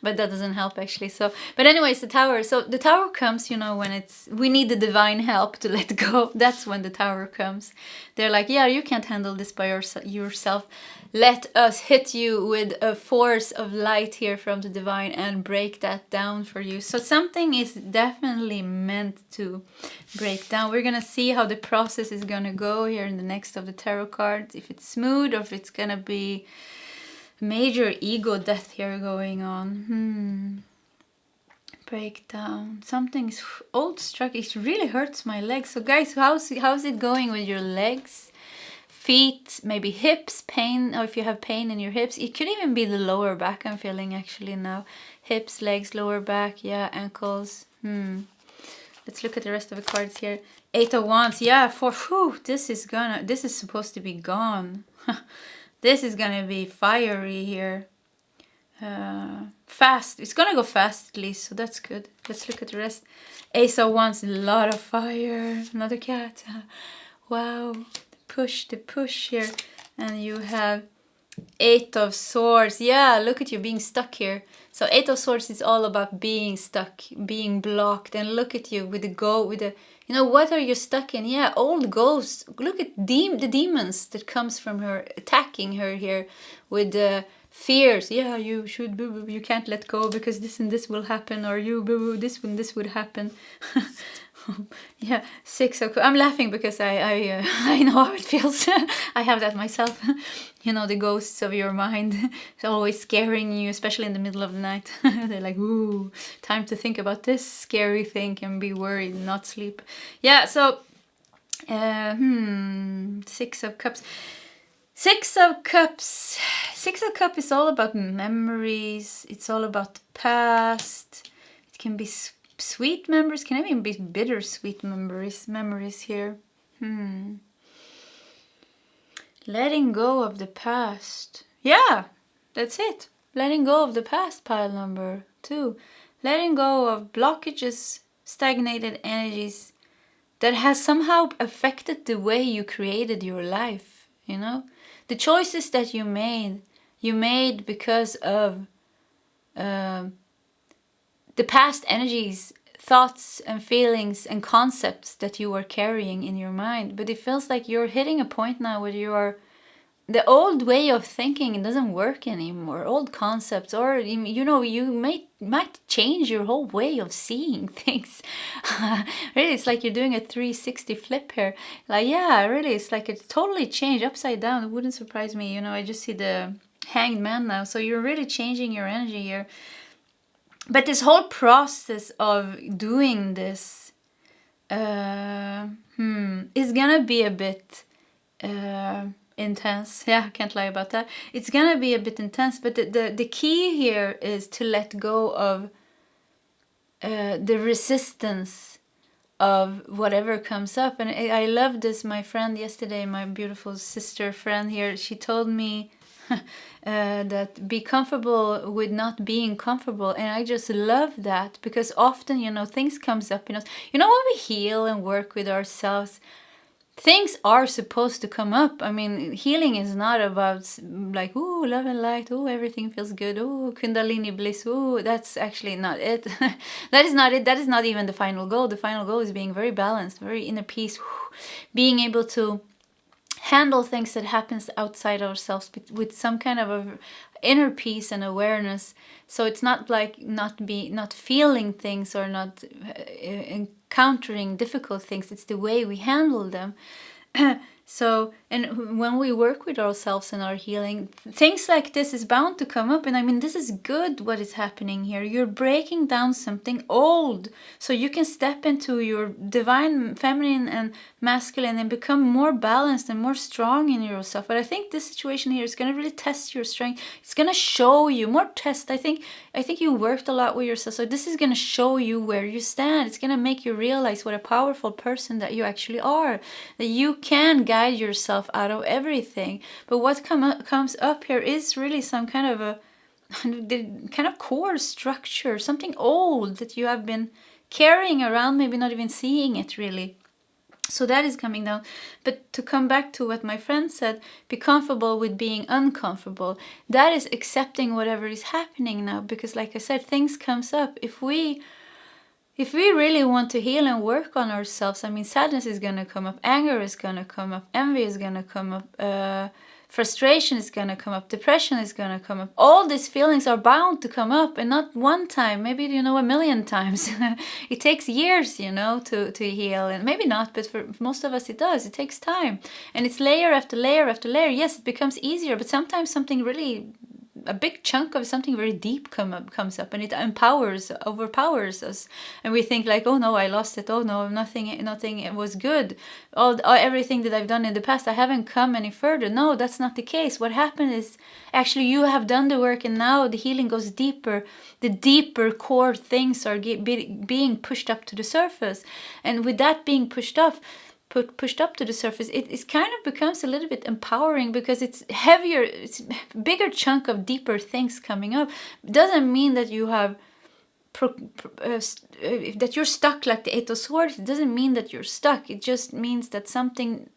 But that doesn't help actually. So, but anyways, the tower, so the tower comes, you know, when it's, we need the divine help to let go. That's when the tower comes. They're like, yeah, you can't handle this by yourself. Let us hit you with a force of light here from the divine and break that down for you. So something is definitely meant to break down. We're gonna see how the process is gonna go here in the next of the tarot cards. If it's smooth or if it's gonna be major ego death here going on. Breakdown. Something's old struck. It really hurts my legs. So guys, how's it going with your legs, feet, maybe hips, pain, or if you have pain in your hips? It could even be the lower back I'm feeling actually now. Hips, legs, lower back, yeah, ankles. Let's look at the rest of the cards here. 8 of Wands, yeah, this is supposed to be gone. This is gonna be fiery here. Fast. It's gonna go fast at least, so that's good. Let's look at the rest. Ace of Wands, a lot of fire. Another cat. Wow. The push here. And you have 8 of Swords. Yeah, look at you being stuck here. So 8 of Swords is all about being stuck, being blocked. And look at you with the you know, what are you stuck in? Yeah, old ghosts. Look at the demons that comes from her, attacking her here with the fears. Yeah, you should, you can't let go because this and this will happen, or you, this would happen. Yeah, 6 of, I'm laughing because I know how it feels. I have that myself. You know, the ghosts of your mind. It's always scaring you, especially in the middle of the night. They're like, ooh, time to think about this scary thing and be worried, not sleep. Yeah, so 6 of Cups. 6 of Cups. 6 of Cups is all about memories. It's all about the past. It can be sweet memories, can even be bittersweet memories here. Letting go of the past. Yeah, that's it. Letting go of the past, pile number 2. Letting go of blockages, stagnated energies that has somehow affected the way you created your life, you know? The choices that you made because of the past energies, thoughts and feelings and concepts that you were carrying in your mind. But it feels like you're hitting a point now where the old way of thinking, it doesn't work anymore. Old concepts, or you know, you might change your whole way of seeing things. Really, it's like you're doing a 360 flip here. Like, yeah, really, it's like it's totally changed, upside down. It wouldn't surprise me. You know, I just see the Hanged Man now. So you're really changing your energy here. But this whole process of doing this is gonna be a bit intense. Yeah, I can't lie about that. It's gonna be a bit intense, but the key here is to let go of the resistance of whatever comes up. And I love this. My friend yesterday, my beautiful sister friend here, she told me that be comfortable with not being comfortable. And I just love that, because often, you know, things comes up in us. You know, when we heal and work with ourselves, things are supposed to come up. I mean, healing is not about like, ooh, love and light, ooh, everything feels good, ooh, kundalini bliss, ooh, that's actually not it. That is not it. That is not even the final goal. The final goal is being very balanced, very inner peace, being able to handle things that happens outside ourselves with some kind of a inner peace and awareness. So it's not like not feeling things or not encountering difficult things. It's the way we handle them. So, and when we work with ourselves and our healing, things like this is bound to come up. And I mean, this is good what is happening here. You're breaking down something old so you can step into your divine feminine and masculine and become more balanced and more strong in yourself. But I think this situation here is going to really test your strength. It's going to show you more test. I think you worked a lot with yourself. So this is going to show you where you stand. It's going to make you realize what a powerful person that you actually are, that you can guide inside yourself out of everything. But what comes up here is really some kind of a kind of core structure, something old that you have been carrying around, maybe not even seeing it really. So that is coming down. But to come back to what my friend said, be comfortable with being uncomfortable. That is accepting whatever is happening now. Because like I said, things comes up. If we really want to heal and work on ourselves, I mean, sadness is going to come up, anger is going to come up, envy is going to come up, frustration is going to come up, depression is going to come up. All these feelings are bound to come up, and not one time, maybe, you know, a million times. It takes years, you know, to heal, and maybe not, but for most of us it does. It takes time, and it's layer after layer after layer. Yes, it becomes easier, but sometimes something really, a big chunk of something very deep comes up, and it overpowers us, and we think like, oh no, I lost it, oh no, nothing was good, everything that I've done in the past, I haven't come any further. No, that's not the case. What happened is actually you have done the work, and now the healing goes deeper. The deeper core things are being pushed up to the surface, and with that being pushed up to the surface, it kind of becomes a little bit empowering, because it's heavier, it's a bigger chunk of deeper things coming up. It doesn't mean that you have that you're stuck like the Eight of Swords. It doesn't mean that you're stuck. It just means that something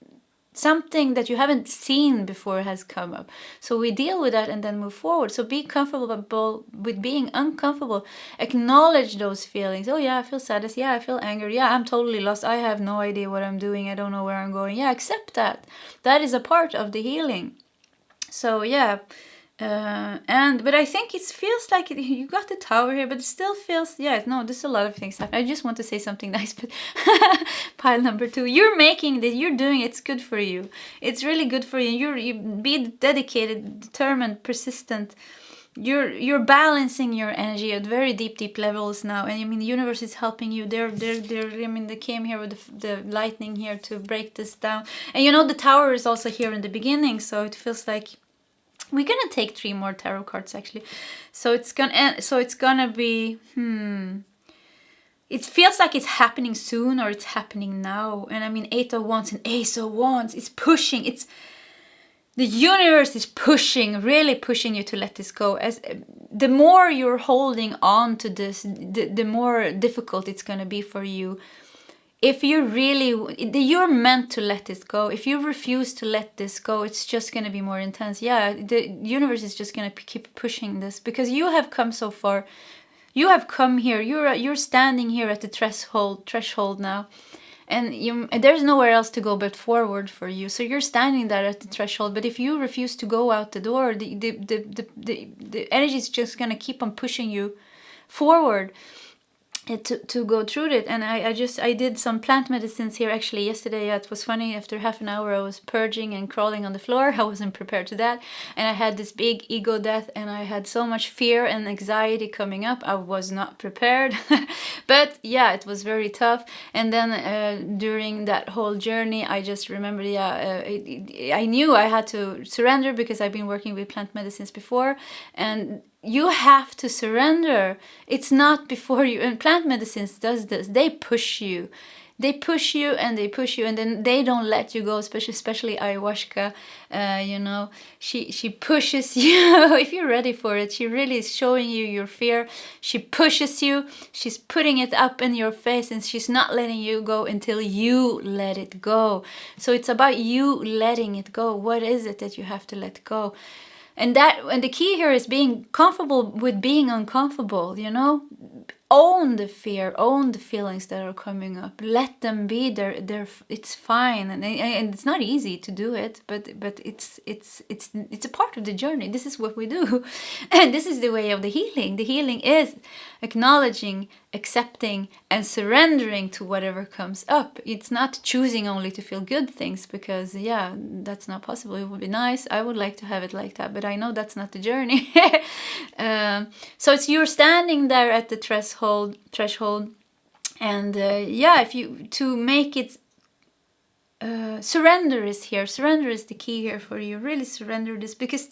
that you haven't seen before has come up. So we deal with that and then move forward. So be comfortable with being uncomfortable. Acknowledge those feelings. Oh yeah, I feel sadness. Yeah, I feel anger. Yeah, I'm totally lost. I have no idea what I'm doing. I don't know where I'm going. Yeah, accept that. That is a part of the healing. So yeah. But I think it feels like you got the Tower here, but it still feels, yeah, no, there's a lot of things happening. I just want to say something nice, but pile number 2, you're making this, you're doing it, it's good for you. It's really good for you. You be dedicated, determined, persistent. You're balancing your energy at very deep levels now, and I mean the universe is helping you. They're I mean, they came here with the lightning here to break this down, and you know the Tower is also here in the beginning, so it feels like we're gonna take 3 more tarot cards actually. So it's gonna be it feels like it's happening soon, or it's happening now. And I mean 8 of Wands and Ace of Wands, it's pushing, the universe is pushing, really pushing you to let this go. As the more you're holding on to this, the more difficult it's gonna be for you. If you're meant to let this go. If you refuse to let this go, it's just going to be more intense. Yeah, the universe is just going to keep pushing this, because you have come so far. You have come here. You're standing here at the threshold now, and there's nowhere else to go but forward for you. So you're standing there at the threshold. But if you refuse to go out the door, the energy is just going to keep on pushing you forward. To go through it. And I did some plant medicines here actually yesterday. It was funny, after half an hour I was purging and crawling on the floor. I wasn't prepared to that, and I had this big ego death, and I had so much fear and anxiety coming up. I was not prepared. But yeah, it was very tough. And then during that whole journey, I just remembered, I knew I had to surrender, because I've been working with plant medicines before, and you have to surrender. It's not before you. And plant medicines does this. They push you. They push you and they push you, and then they don't let you go. Especially ayahuasca. You know, she pushes you. If you're ready for it, she really is showing you your fear. She pushes you. She's putting it up in your face, and she's not letting you go until you let it go. So it's about you letting it go. What is it that you have to let go? And the key here is being comfortable with being uncomfortable, you know? Own the fear, own the feelings that are coming up. Let them be there. It's fine, and it's not easy to do it, but it's a part of the journey. This is what we do, and this is the way of the healing. The healing is acknowledging, accepting, and surrendering to whatever comes up. It's not choosing only to feel good things, because that's not possible. It would be nice. I would like to have it like that, but I know that's not the journey. So it's you're standing there at the threshold, and if you to make it. Surrender is here. Surrender is the key here for you. Really surrender this, because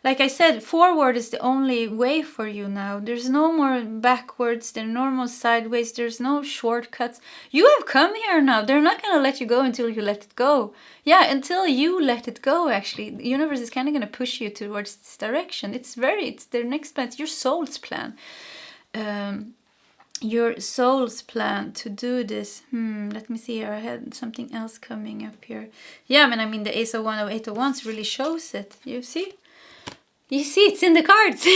like I said, forward is the only way for you now. There's no more backwards, the normal sideways, there's no shortcuts. You have come here now. They're not going to let you go until you let it go. Yeah, until you let it go, actually. The universe is kind of going to push you towards this direction. It's their next plan. It's your soul's plan. Your soul's plan to do this. Let me see here. I had something else coming up here. Yeah, I mean the Ace of Wands of Eight of Wands really shows it. You see? You see, it's in the cards.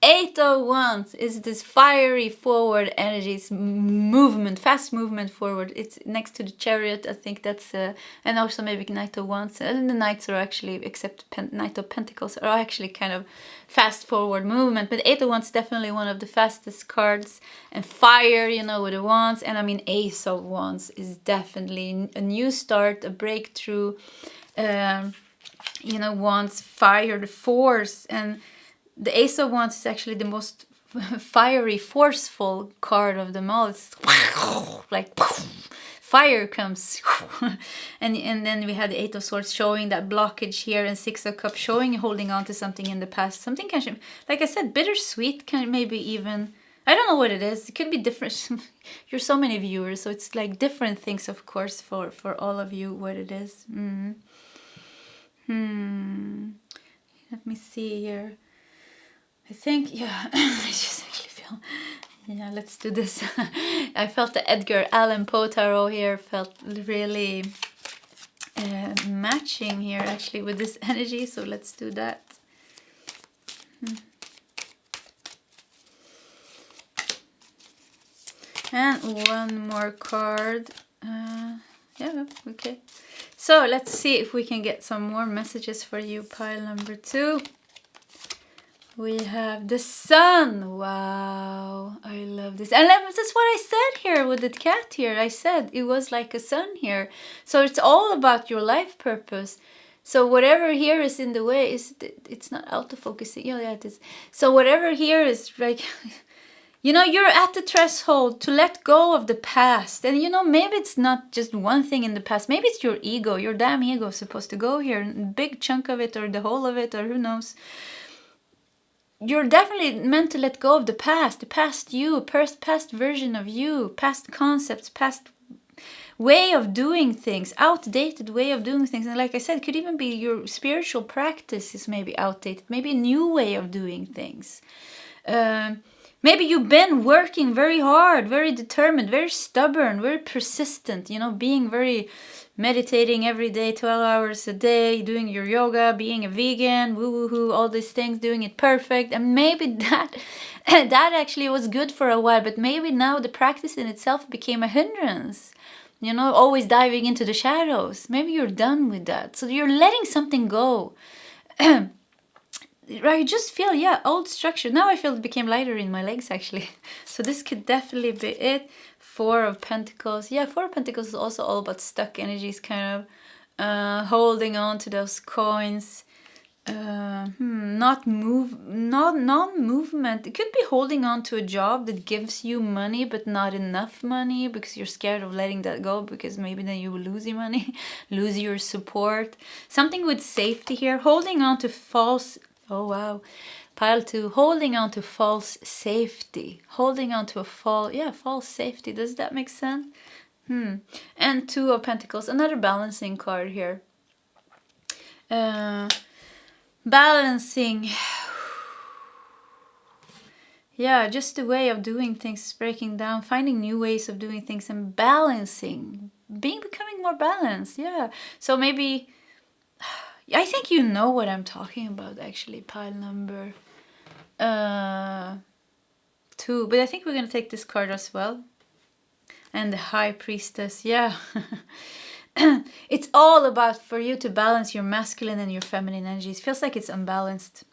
Eight of Wands is this fiery forward energy. It's movement, fast movement forward. It's next to the Chariot. I think that's, and also maybe Knight of Wands. And the Knights are actually, except Knight of Pentacles, are actually kind of fast forward movement. But Eight of Wands is definitely one of the fastest cards. And fire, you know, with the Wands. And I mean, Ace of Wands is definitely a new start, a breakthrough. You know, Wands, fire, the force. And the Ace of Wands is actually the most fiery, forceful card of them all. It's like fire comes. and then we had the Eight of Swords showing that blockage here, and Six of Cups showing you holding on to something in the past. Something kind of, like I said, bittersweet, can maybe even, I don't know what it is. It could be different. You're so many viewers, so it's like different things, of course, for all of you, what it is. Let me see here. I think, yeah, I just actually feel, yeah, let's do this. I felt the Edgar Allen Poe tarot here, felt really matching here actually with this energy, so let's do that. And one more card. Yeah, okay. So let's see if we can get some more messages for you, pile number 2. We have the Sun. Wow, I love this. And that's what I said here with the cat here. I said it was like a sun here. So it's all about your life purpose. So whatever here is in the way, it's not autofocusing. Yeah, it is. So whatever here is like... You know, you're at the threshold to let go of the past. And, you know, maybe it's not just one thing in the past. Maybe it's your ego. Your damn ego is supposed to go here. A big chunk of it, or the whole of it, or who knows. You're definitely meant to let go of the past you, past version of you, past concepts, past way of doing things, outdated way of doing things. And like I said, it could even be your spiritual practice is maybe outdated. Maybe a new way of doing things. Maybe you've been working very hard, very determined, very stubborn, very persistent, you know, being very meditating every day, 12 hours a day, doing your yoga, being a vegan, woo-woo-hoo, all these things, doing it perfect. And maybe that actually was good for a while, but maybe now the practice in itself became a hindrance. You know, always diving into the shadows. Maybe you're done with that. So you're letting something go. I just feel, yeah, old structure. Now I feel it became lighter in my legs, actually. So this could definitely be it. Four of Pentacles. Yeah, Four of Pentacles is also all about stuck energies, kind of holding on to those coins. Non-movement. It could be holding on to a job that gives you money, but not enough money because you're scared of letting that go, because maybe then you will lose your money, lose your support. Something with safety here. Holding on to false... Oh, wow. Pile 2, holding on to false safety. Holding on to a false safety. Does that make sense? And Two of Pentacles, another balancing card here. Balancing. Yeah, just the way of doing things, breaking down, finding new ways of doing things and balancing. Becoming more balanced, yeah. So maybe... I think you know what I'm talking about, actually, pile number 2. But I think we're going to take this card as well. And the High Priestess, yeah. It's all about for you to balance your masculine and your feminine energies. It feels like it's unbalanced.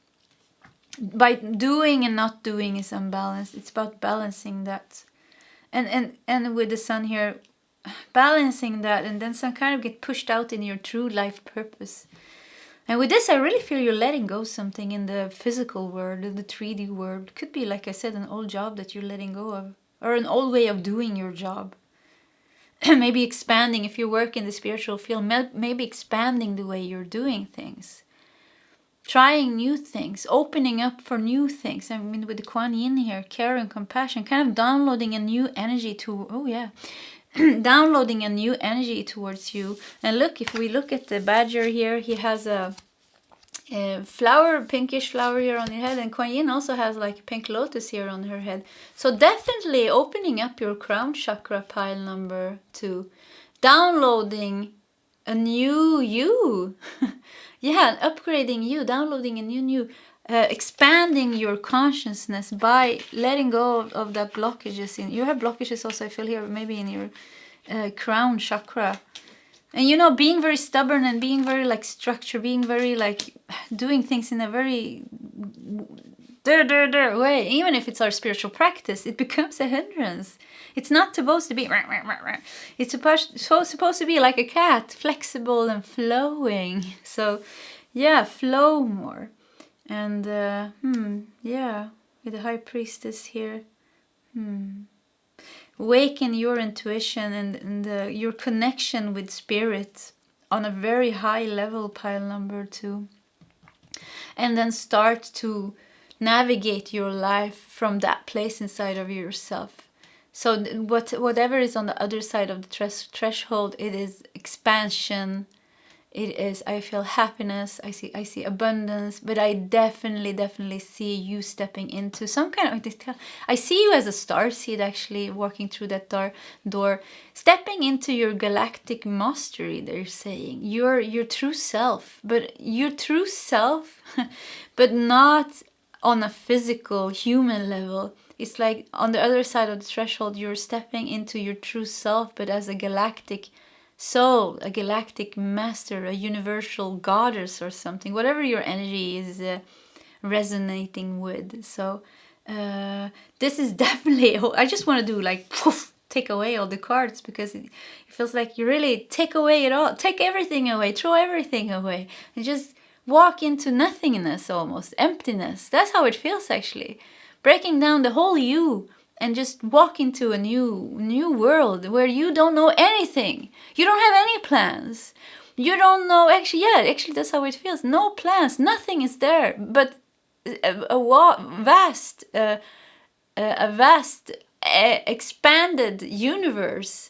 By doing and not doing is unbalanced. It's about balancing that. And with the Sun here, balancing that, and then some kind of get pushed out in your true life purpose. And with this, I really feel you're letting go something in the physical world, in the 3D world. Could be, like I said, an old job that you're letting go of. Or an old way of doing your job. Maybe expanding, if you work in the spiritual field, maybe expanding the way you're doing things. trying new things, opening up for new things. I mean, with the Kuan Yin here, care and compassion, kind of downloading a new energy to, oh yeah, downloading a new energy towards you. And look, if we look at the badger here, he has a flower, pinkish flower here on your head, and Kuan Yin also has like a pink lotus here on her head. So definitely opening up your crown chakra, pile number 2, downloading a new you. Yeah, upgrading you, downloading a new, expanding your consciousness by letting go of that blockages in. You have blockages also, I feel here, maybe in your crown chakra. And you know, being very stubborn and being very like structured, being very like doing things in a very way, even if it's our spiritual practice, it becomes a hindrance. It's not supposed to be, it's supposed to be like a cat, flexible and flowing. So yeah, flow more. And yeah, with the high priestess here, awaken your intuition and your connection with spirit on a very high level, pile number 2. And then start to navigate your life from that place inside of yourself. So whatever is on the other side of the threshold, it is expansion. It is, I feel happiness, I see abundance, but I definitely see you stepping into some kind of, I see you as a starseed actually walking through that door, stepping into your galactic mastery, they're saying. Your true self, but but not on a physical human level. It's like on the other side of the threshold, you're stepping into your true self, but as a galactic soul, a galactic master, a universal goddess or something, whatever your energy is resonating with. So this is definitely, I just want to do like poof, take away all the cards, because it feels like you really take away it all, take everything away, throw everything away, and just walk into nothingness, almost emptiness. That's how it feels actually, breaking down the whole you and just walk into a new world where you don't know anything. You don't have any plans. You don't know, actually that's how it feels. No plans, nothing is there, but a vast expanded universe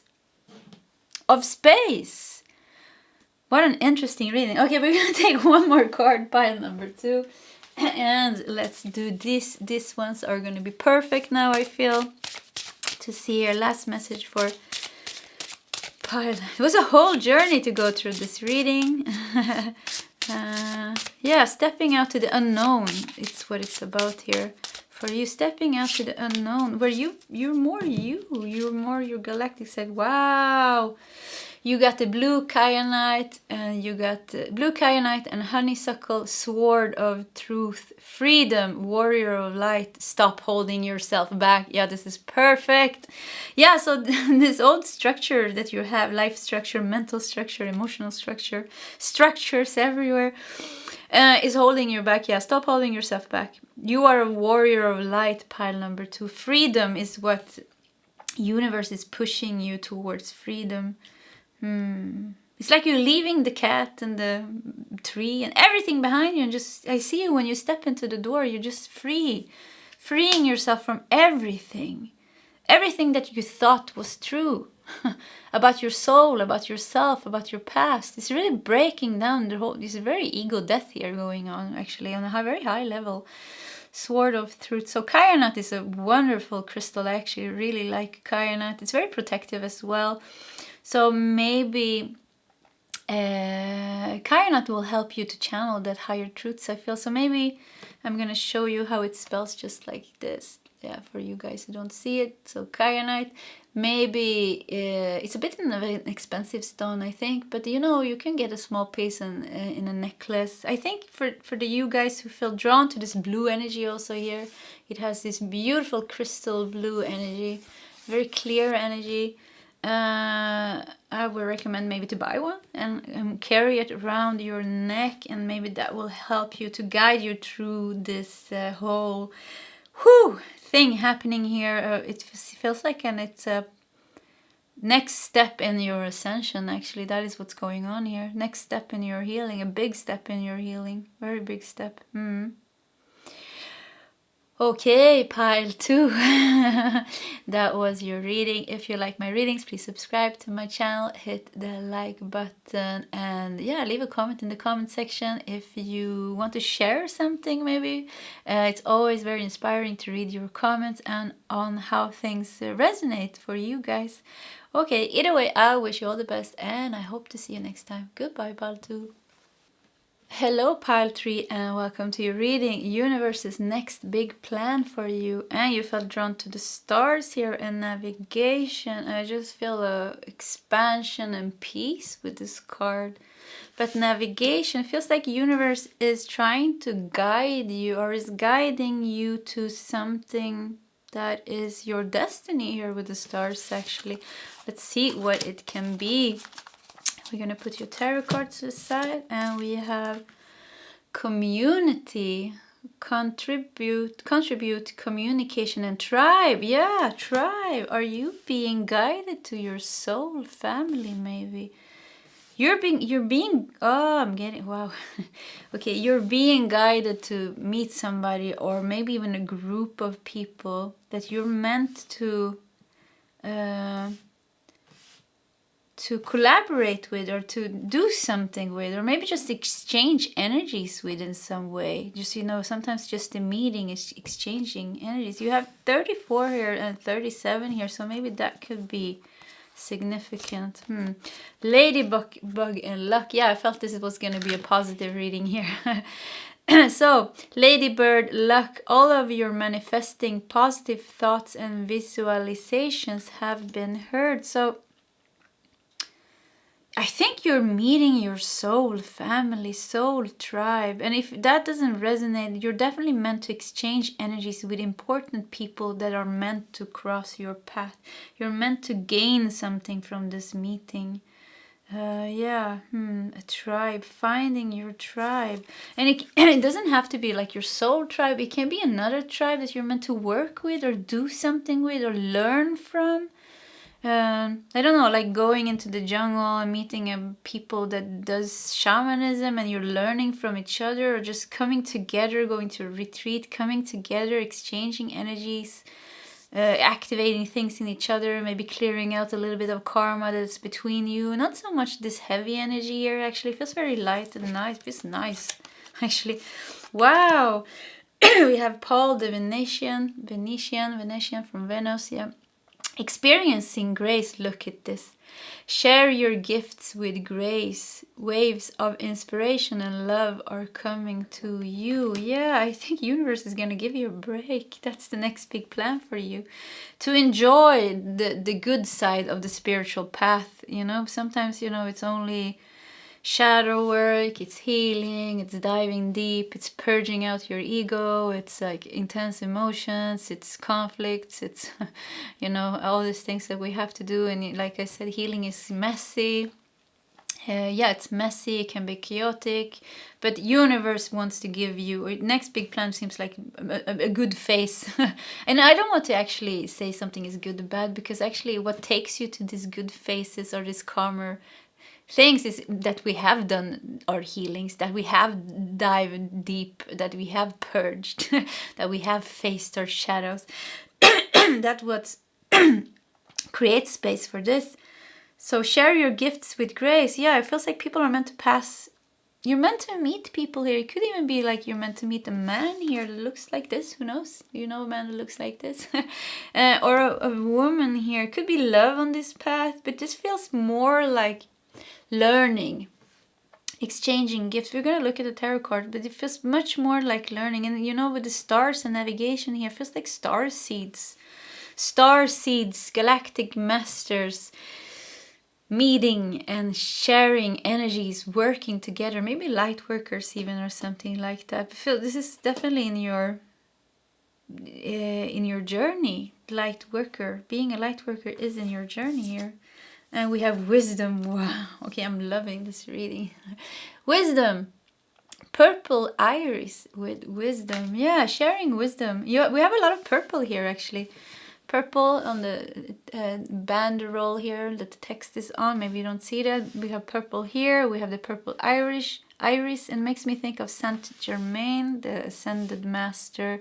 of space. What an interesting reading. Okay, we're gonna take one more card, pile number 2. And let's do this. These ones are going to be perfect now, I feel, to see your last message for pile. It was a whole journey to go through this reading. Yeah, stepping out to the unknown. It's what it's about here. For you, stepping out to the unknown, where you're more your galactic side. Wow. You got the blue kyanite, and you got the blue kyanite and honeysuckle, sword of truth, freedom, warrior of light, stop holding yourself back. Yeah, this is perfect. Yeah, so this old structure that you have, life structure, mental structure, emotional structure, structures everywhere, is holding you back. Yeah, stop holding yourself back. You are a warrior of light, pile number 2. Freedom is what universe is pushing you towards, freedom. It's like you're leaving the cat and the tree and everything behind you, and just, I see you when you step into the door, you're just freeing yourself from everything that you thought was true about your soul, about yourself, about your past. It's really breaking down the whole, this is very ego death here going on, actually, on a very high level. Sword of truth. So kyanite is a wonderful crystal. I actually really like kyanite. It's very protective as well. So maybe kyanite will help you to channel that higher truths, I feel. So maybe I'm going to show you how it spells, just like this. Yeah, for you guys who don't see it. So kyanite, maybe it's a bit of an expensive stone, I think. But you know, you can get a small piece in a necklace. I think for you guys who feel drawn to this blue energy also here, it has this beautiful crystal blue energy, very clear energy. I would recommend maybe to buy one and carry it around your neck, and maybe that will help you to guide you through this whole thing happening here. It feels like, and it's next step in your ascension. Actually, that is what's going on here. Next step in your healing, a big step in your healing, very big step. Okay, pile 2. That was your reading. If you like my readings, please subscribe to my channel, hit the like button, and yeah, leave a comment in the comment section if you want to share something maybe. It's always very inspiring to read your comments and on how things resonate for you guys. Okay, either way, I wish you all the best, and I hope to see you next time. Goodbye, pile 2. Hello, pile 3, and welcome to your reading. Universe's next big plan for you. And you felt drawn to the stars here and navigation. I just feel a expansion and peace with this card. But navigation feels like universe is trying to guide you, or is guiding you to something that is your destiny here with the stars, actually. Let's see what it can be. We're going to put your tarot cards to the side, and we have community, contribute, communication, and tribe. Yeah, tribe. Are you being guided to your soul family, maybe? You're being, oh, I'm getting, wow. Okay, you're being guided to meet somebody, or maybe even a group of people that you're meant to collaborate with, or to do something with, or maybe just exchange energies with in some way. Just, you know, sometimes just a meeting is exchanging energies. You have 34 here and 37 here, so maybe that could be significant. Ladybug and luck. Yeah, I felt this was going to be a positive reading here. So, Ladybird, luck, all of your manifesting positive thoughts and visualizations have been heard. So, I think you're meeting your soul family, soul tribe. And if that doesn't resonate, you're definitely meant to exchange energies with important people that are meant to cross your path. You're meant to gain something from this meeting. A tribe, finding your tribe. And it doesn't have to be like your soul tribe. It can be another tribe that you're meant to work with, or do something with, or learn from. I don't know, like going into the jungle and meeting people that does shamanism, and you're learning from each other, or just coming together, going to a retreat, coming together, exchanging energies, activating things in each other, maybe clearing out a little bit of karma that's between you. Not so much this heavy energy here, actually. It feels very light and nice. It feels nice, actually. Wow. We have Paul the Venetian from Venice, yeah. Experiencing grace, look at this. Share your gifts with grace. Waves of inspiration and love are coming to you. Yeah, I think universe is going to give you a break. That's the next big plan for you. To enjoy the good side of the spiritual path. You know, sometimes, you know, it's only shadow work, it's healing, it's diving deep, it's purging out your ego, it's like intense emotions, it's conflicts, it's, you know, all these things that we have to do. And like I said, healing is messy. Yeah, it's messy, it can be chaotic, but universe wants to give you, next big plan seems like a good phase. And I don't want to actually say something is good or bad, because actually what takes you to these good phases, or this calmer things, is that we have done our healings, that we have dived deep, that we have purged, that we have faced our shadows. That's what creates space for this. So share your gifts with grace. Yeah, it feels like people are meant to pass. You're meant to meet people here. It could even be like you're meant to meet a man here that looks like this. Who knows? You know, a man that looks like this. Or a woman here. It could be love on this path, but this feels more like learning, exchanging gifts. We're going to look at the tarot card, but it feels much more like learning. And you know, with the stars and navigation here, it feels like star seeds, galactic masters meeting and sharing energies, working together, maybe light workers even, or something like that. I feel this is definitely in your journey. Light worker, being a light worker is in your journey here. And we have wisdom. Wow. Okay, I'm loving this reading. Wisdom. Purple iris with wisdom. Yeah, sharing wisdom. We have a lot of purple here, actually. purple on the banderole here that the text is on. Maybe you don't see that. We have purple here. We have the purple iris, and makes me think of Saint Germain, the ascended master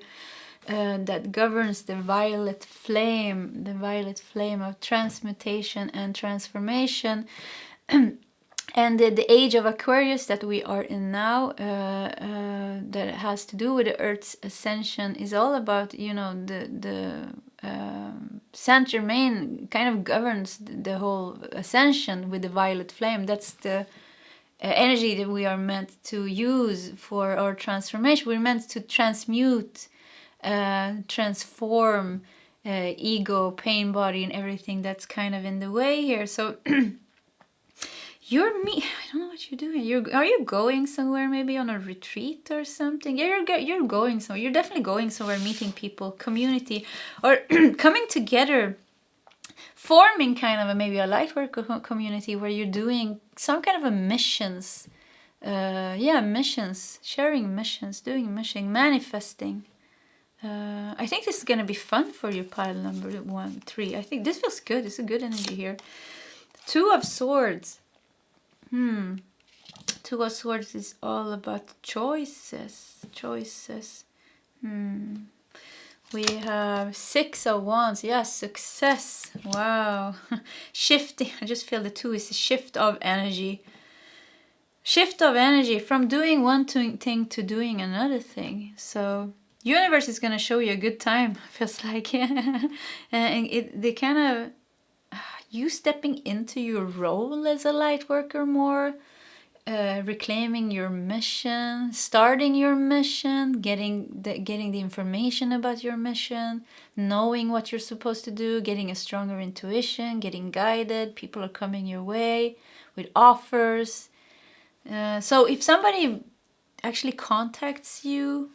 that governs the violet flame of transmutation and transformation. And the age of Aquarius that we are in now, that has to do with the Earth's ascension, is all about, you know, the Saint Germain kind of governs the whole ascension with the violet flame. That's the energy that we are meant to use for our transformation. We're meant to transmute, transform ego, pain, body, and everything that's kind of in the way here. So you're me. I don't know what you're doing. Are you going somewhere? Maybe on a retreat or something? Yeah, you're going somewhere. You're definitely going somewhere, meeting people, community, or coming together, forming kind of maybe a lightwork community where you're doing some kind of a missions. Missions, sharing missions, doing mission, manifesting. I think this is gonna be fun for your pile number 1, 3. I think this feels good. It's a good energy here. 2 of Swords. 2 of Swords is all about choices. We have 6 of Wands. Yes, success. Wow. Shifting. I just feel the 2 is a shift of energy. Shift of energy from doing one thing to doing another thing. So universe is going to show you a good time, feels like. And they kind of, you stepping into your role as a light worker more, reclaiming your mission, starting your mission, getting the information about your mission, knowing what you're supposed to do, getting a stronger intuition, getting guided. People are coming your way with offers. So if somebody actually contacts you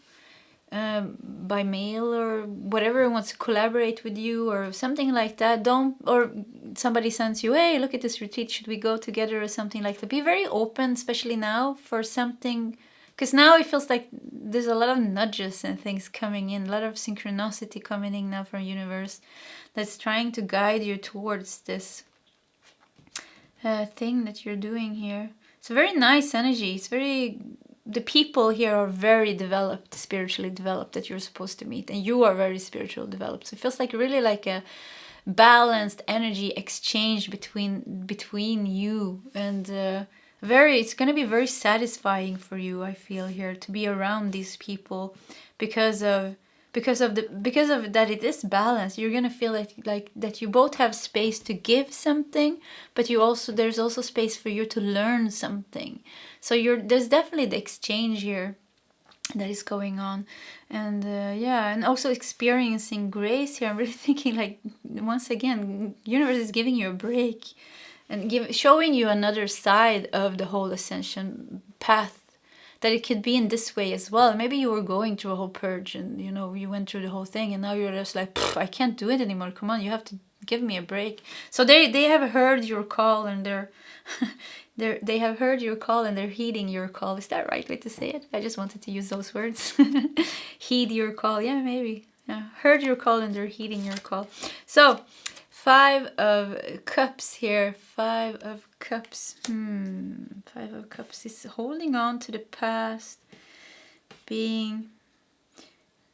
by mail or whatever, wants to collaborate with you or something like that, or somebody sends you, hey, look at this retreat, should we go together or something like that, be very open, especially now, for something, because now it feels like there's a lot of nudges and things coming in, a lot of synchronicity coming in now from universe that's trying to guide you towards this thing that you're doing here. It's a very nice energy. It's very, the people here are very developed, spiritually developed, that you're supposed to meet, and you are very spiritually developed. So it feels like really like a balanced energy exchange between you, and it's going to be very satisfying for you, I feel, here to be around these people, because of that it is balanced. You're gonna feel like that you both have space to give something, but there's also space for you to learn something. So there's definitely the exchange here that is going on, and and also experiencing grace here. I'm really thinking, like, once again, universe is giving you a break and showing you another side of the whole ascension path, that it could be in this way as well. Maybe you were going through a whole purge and, you know, you went through the whole thing, and now you're just like, I can't do it anymore. Come on, you have to give me a break. So they have heard your call, and they have heard your call, and they're heeding your call. Is that the right way to say it? I just wanted to use those words. Heed your call. Yeah, maybe. Yeah. Heard your call, and they're heeding your call. So 5 of Cups here. 5 of Cups. 5 of Cups is holding on to the past, being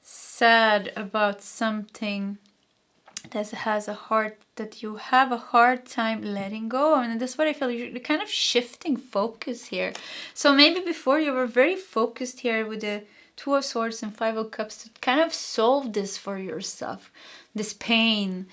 sad about something that you have a hard time letting go. And that's what I feel. You're kind of shifting focus here. So maybe before you were very focused here with the 2 of Swords and 5 of Cups to kind of solve this for yourself, this pain,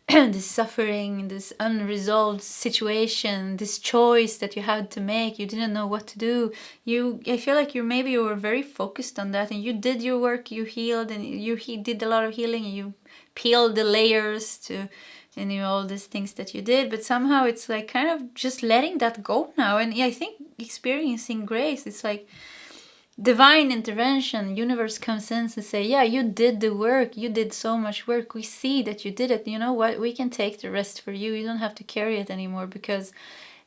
this suffering, this unresolved situation, this choice that you had to make. You didn't know what to do. I feel like you were very focused on that, and you did your work. You healed, and you did a lot of healing, and you peeled the layers to, and all these things that you did. But somehow it's like kind of just letting that go now. And I think experiencing grace, it's like divine intervention. Universe comes in and say, yeah, you did the work, you did so much work, we see that you did it, you know what, we can take the rest for you. You don't have to carry it anymore, because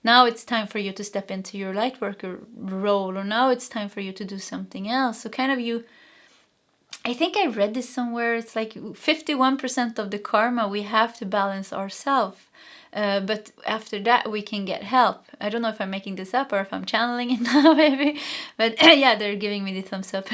now it's time for you to step into your light worker role, or now it's time for you to do something else. So kind of I think I read this somewhere. It's like 51% of the karma we have to balance ourselves. But after that, we can get help. I don't know if I'm making this up or if I'm channeling it now, maybe. But yeah, they're giving me the thumbs up.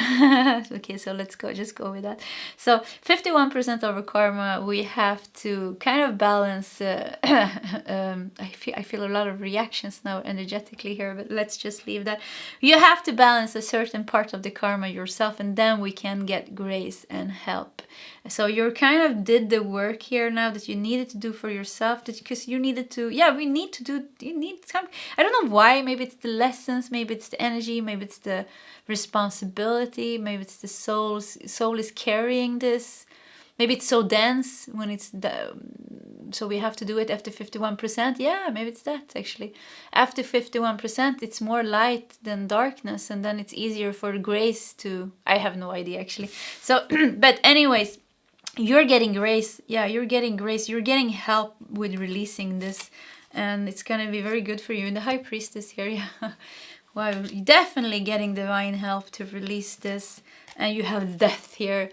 Okay, so let's go. Just go with that. So 51% of our karma we have to kind of balance. I feel a lot of reactions now energetically here, but let's just leave that. You have to balance a certain part of the karma yourself, and then we can get grace and help. So you kind of did the work here now that you needed to do for yourself, because you needed to, we need to do, you need some, I don't know why, maybe it's the lessons, maybe it's the energy, maybe it's the responsibility, maybe it's the soul is carrying this, maybe it's so dense when it's so we have to do it after 51%. Yeah, maybe it's that actually. After 51%, it's more light than darkness, and then it's easier for grace to, I have no idea actually. So, but anyways, you're getting grace. Yeah, you're getting grace. You're getting help with releasing this, and it's gonna be very good for you. And the High Priestess here, yeah. Wow, you're definitely getting divine help to release this. And you have death here.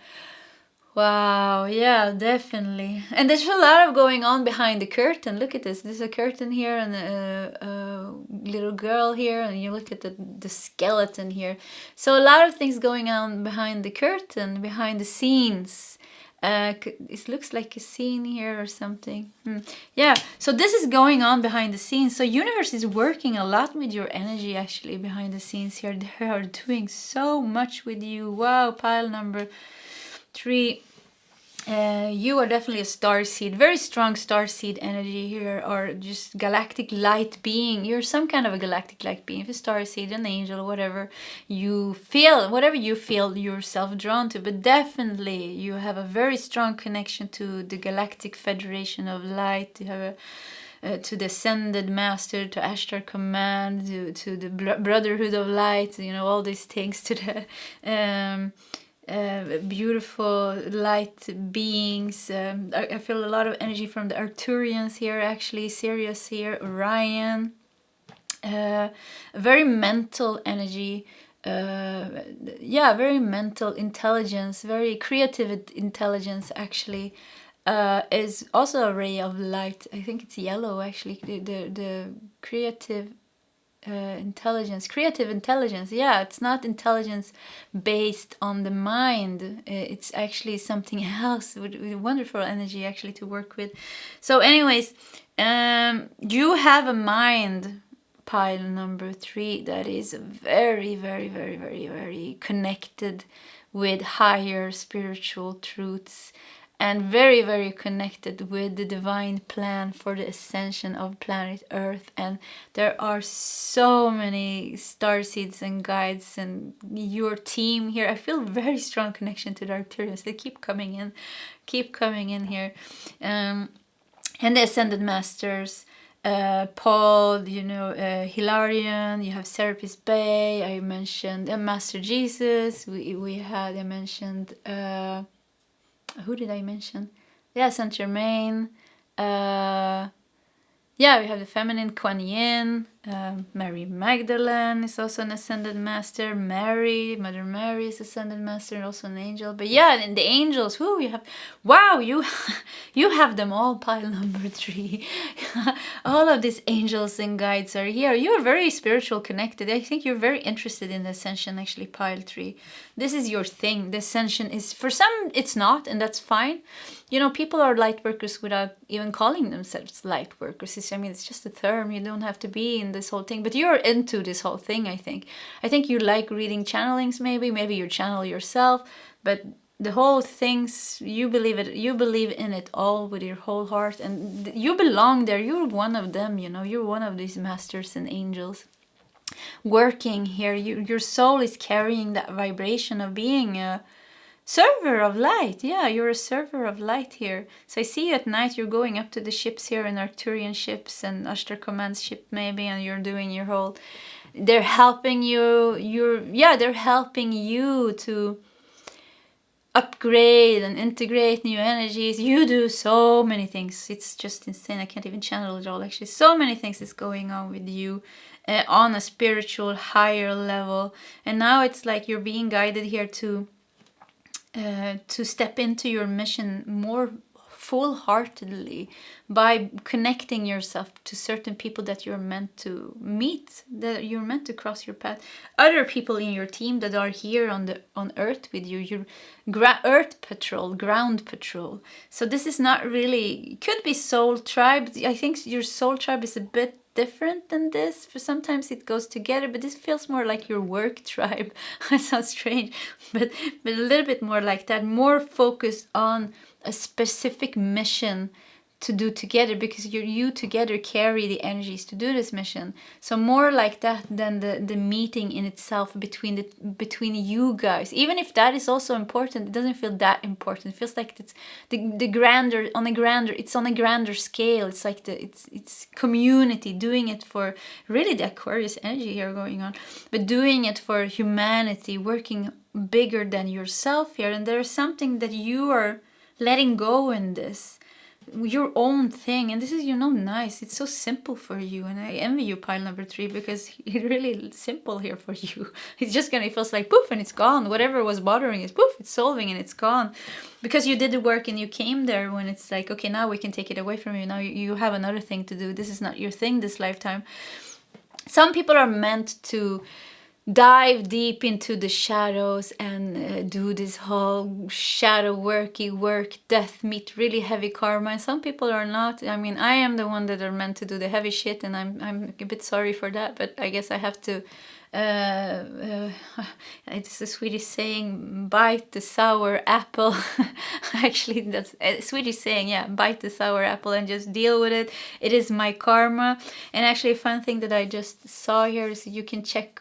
Wow, yeah, definitely. And there's a lot of going on behind the curtain. Look at this. There's a curtain here and a little girl here, and you look at the skeleton here. So a lot of things going on behind the curtain, behind the scenes. It looks like a scene here or something. Yeah, so this is going on behind the scenes. So universe is working a lot with your energy actually behind the scenes here. They are doing so much with you. Wow, pile number 3. You are definitely a star seed, very strong star seed energy here, or just galactic light being. You're some kind of a galactic light being, if a star seed, an angel, whatever you feel yourself drawn to. But definitely you have a very strong connection to the Galactic Federation of Light. You have to the Ascended Master, to Ashtar Command, to the Brotherhood of Light, all these things, to the beautiful light beings. I feel a lot of energy from the Arcturians here, actually. Sirius here, Orion. Very mental energy. Very mental intelligence, very creative intelligence, actually. Is also a ray of light. I think it's yellow, actually. The creative creative intelligence. Yeah, it's not intelligence based on the mind. It's actually something else with wonderful energy actually to work with. So anyways, you have a mind, pile number 3, that is very, very, very, very, very connected with higher spiritual truths, and very, very connected with the divine plan for the ascension of planet Earth. And there are so many starseeds and guides and your team here. I feel very strong connection to the Arcturians. They keep coming in here. And the Ascended Masters, Paul, Hilarion, you have Serapis Bay, I mentioned Master Jesus, I mentioned... who did I mention? Yeah, Saint Germain. We have the feminine Kuan Yin. Mary Magdalene is also an Ascended Master. Mother Mary is Ascended Master and also an angel. But yeah, and the angels, you have them all, pile number 3. All of these angels and guides are here. You are very spiritual connected. I think you're very interested in the ascension, actually, pile 3. This is your thing. The ascension is, for some, it's not, and that's fine. People are light workers without even calling themselves light workers. It's just a term. You don't have to be in this whole thing, but you're into this whole thing. I think you like reading channelings. Maybe you channel yourself, but the whole things, you believe in it all with your whole heart, and you belong there. You're one of them. You're one of these masters and angels working here. Your soul is carrying that vibration of being a server of light. Yeah, you're a server of light here. So I see you at night. You're going up to the ships here, and Arcturian ships and Ashtar Command's ship maybe, and you're doing your whole... They're helping you. They're helping you to upgrade and integrate new energies. You do so many things. It's just insane. I can't even channel it all, actually. So many things is going on with you on a spiritual higher level. And now it's like you're being guided here to to step into your mission more full-heartedly by connecting yourself to certain people that you're meant to meet, that you're meant to cross your path, other people in your team that are here on earth with you, your earth patrol, ground patrol. So this is not really, could be soul tribe. I think your soul tribe is a bit different than this. For sometimes it goes together, but this feels more like your work tribe. That sounds strange, but a little bit more like that, more focused on a specific mission to do together, because you together carry the energies to do this mission. So more like that than the meeting in itself between you guys. Even if that is also important, it doesn't feel that important. It feels like it's the grander, on a grander scale. It's like it's community, doing it for really the Aquarius energy here going on, but doing it for humanity, working bigger than yourself here. And there's something that you are letting go in this, your own thing. And this is, nice. It's so simple for you. And I envy you, pile number 3, because it's really simple here for you. It's just it feels like poof and it's gone. Whatever was bothering is poof, it's solving and it's gone. Because you did the work and you came there when it's like, okay, now we can take it away from you. Now you have another thing to do. This is not your thing this lifetime. Some people are meant to dive deep into the shadows and do this whole shadow work, death meet really heavy karma, and some people are not. I mean, I am the one that are meant to do the heavy shit, and I'm a bit sorry for that, but I guess I have to it's a Swedish saying, bite the sour apple. Actually, that's a Swedish saying, yeah, bite the sour apple and just deal with it. It is my karma. And actually, a fun thing that I just saw here is you can check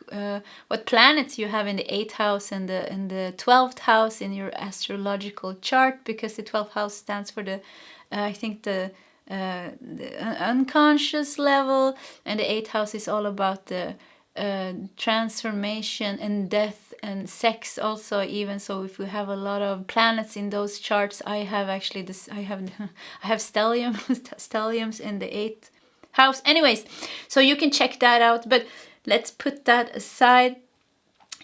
what planets you have in the 8th house and the 12th house in your astrological chart, because the 12th house stands for the unconscious level, and the 8th house is all about the transformation and death and sex also. Even so, if we have a lot of planets in those charts, I have actually this, I have stelliums in the 8th house. Anyways, so you can check that out, but let's put that aside.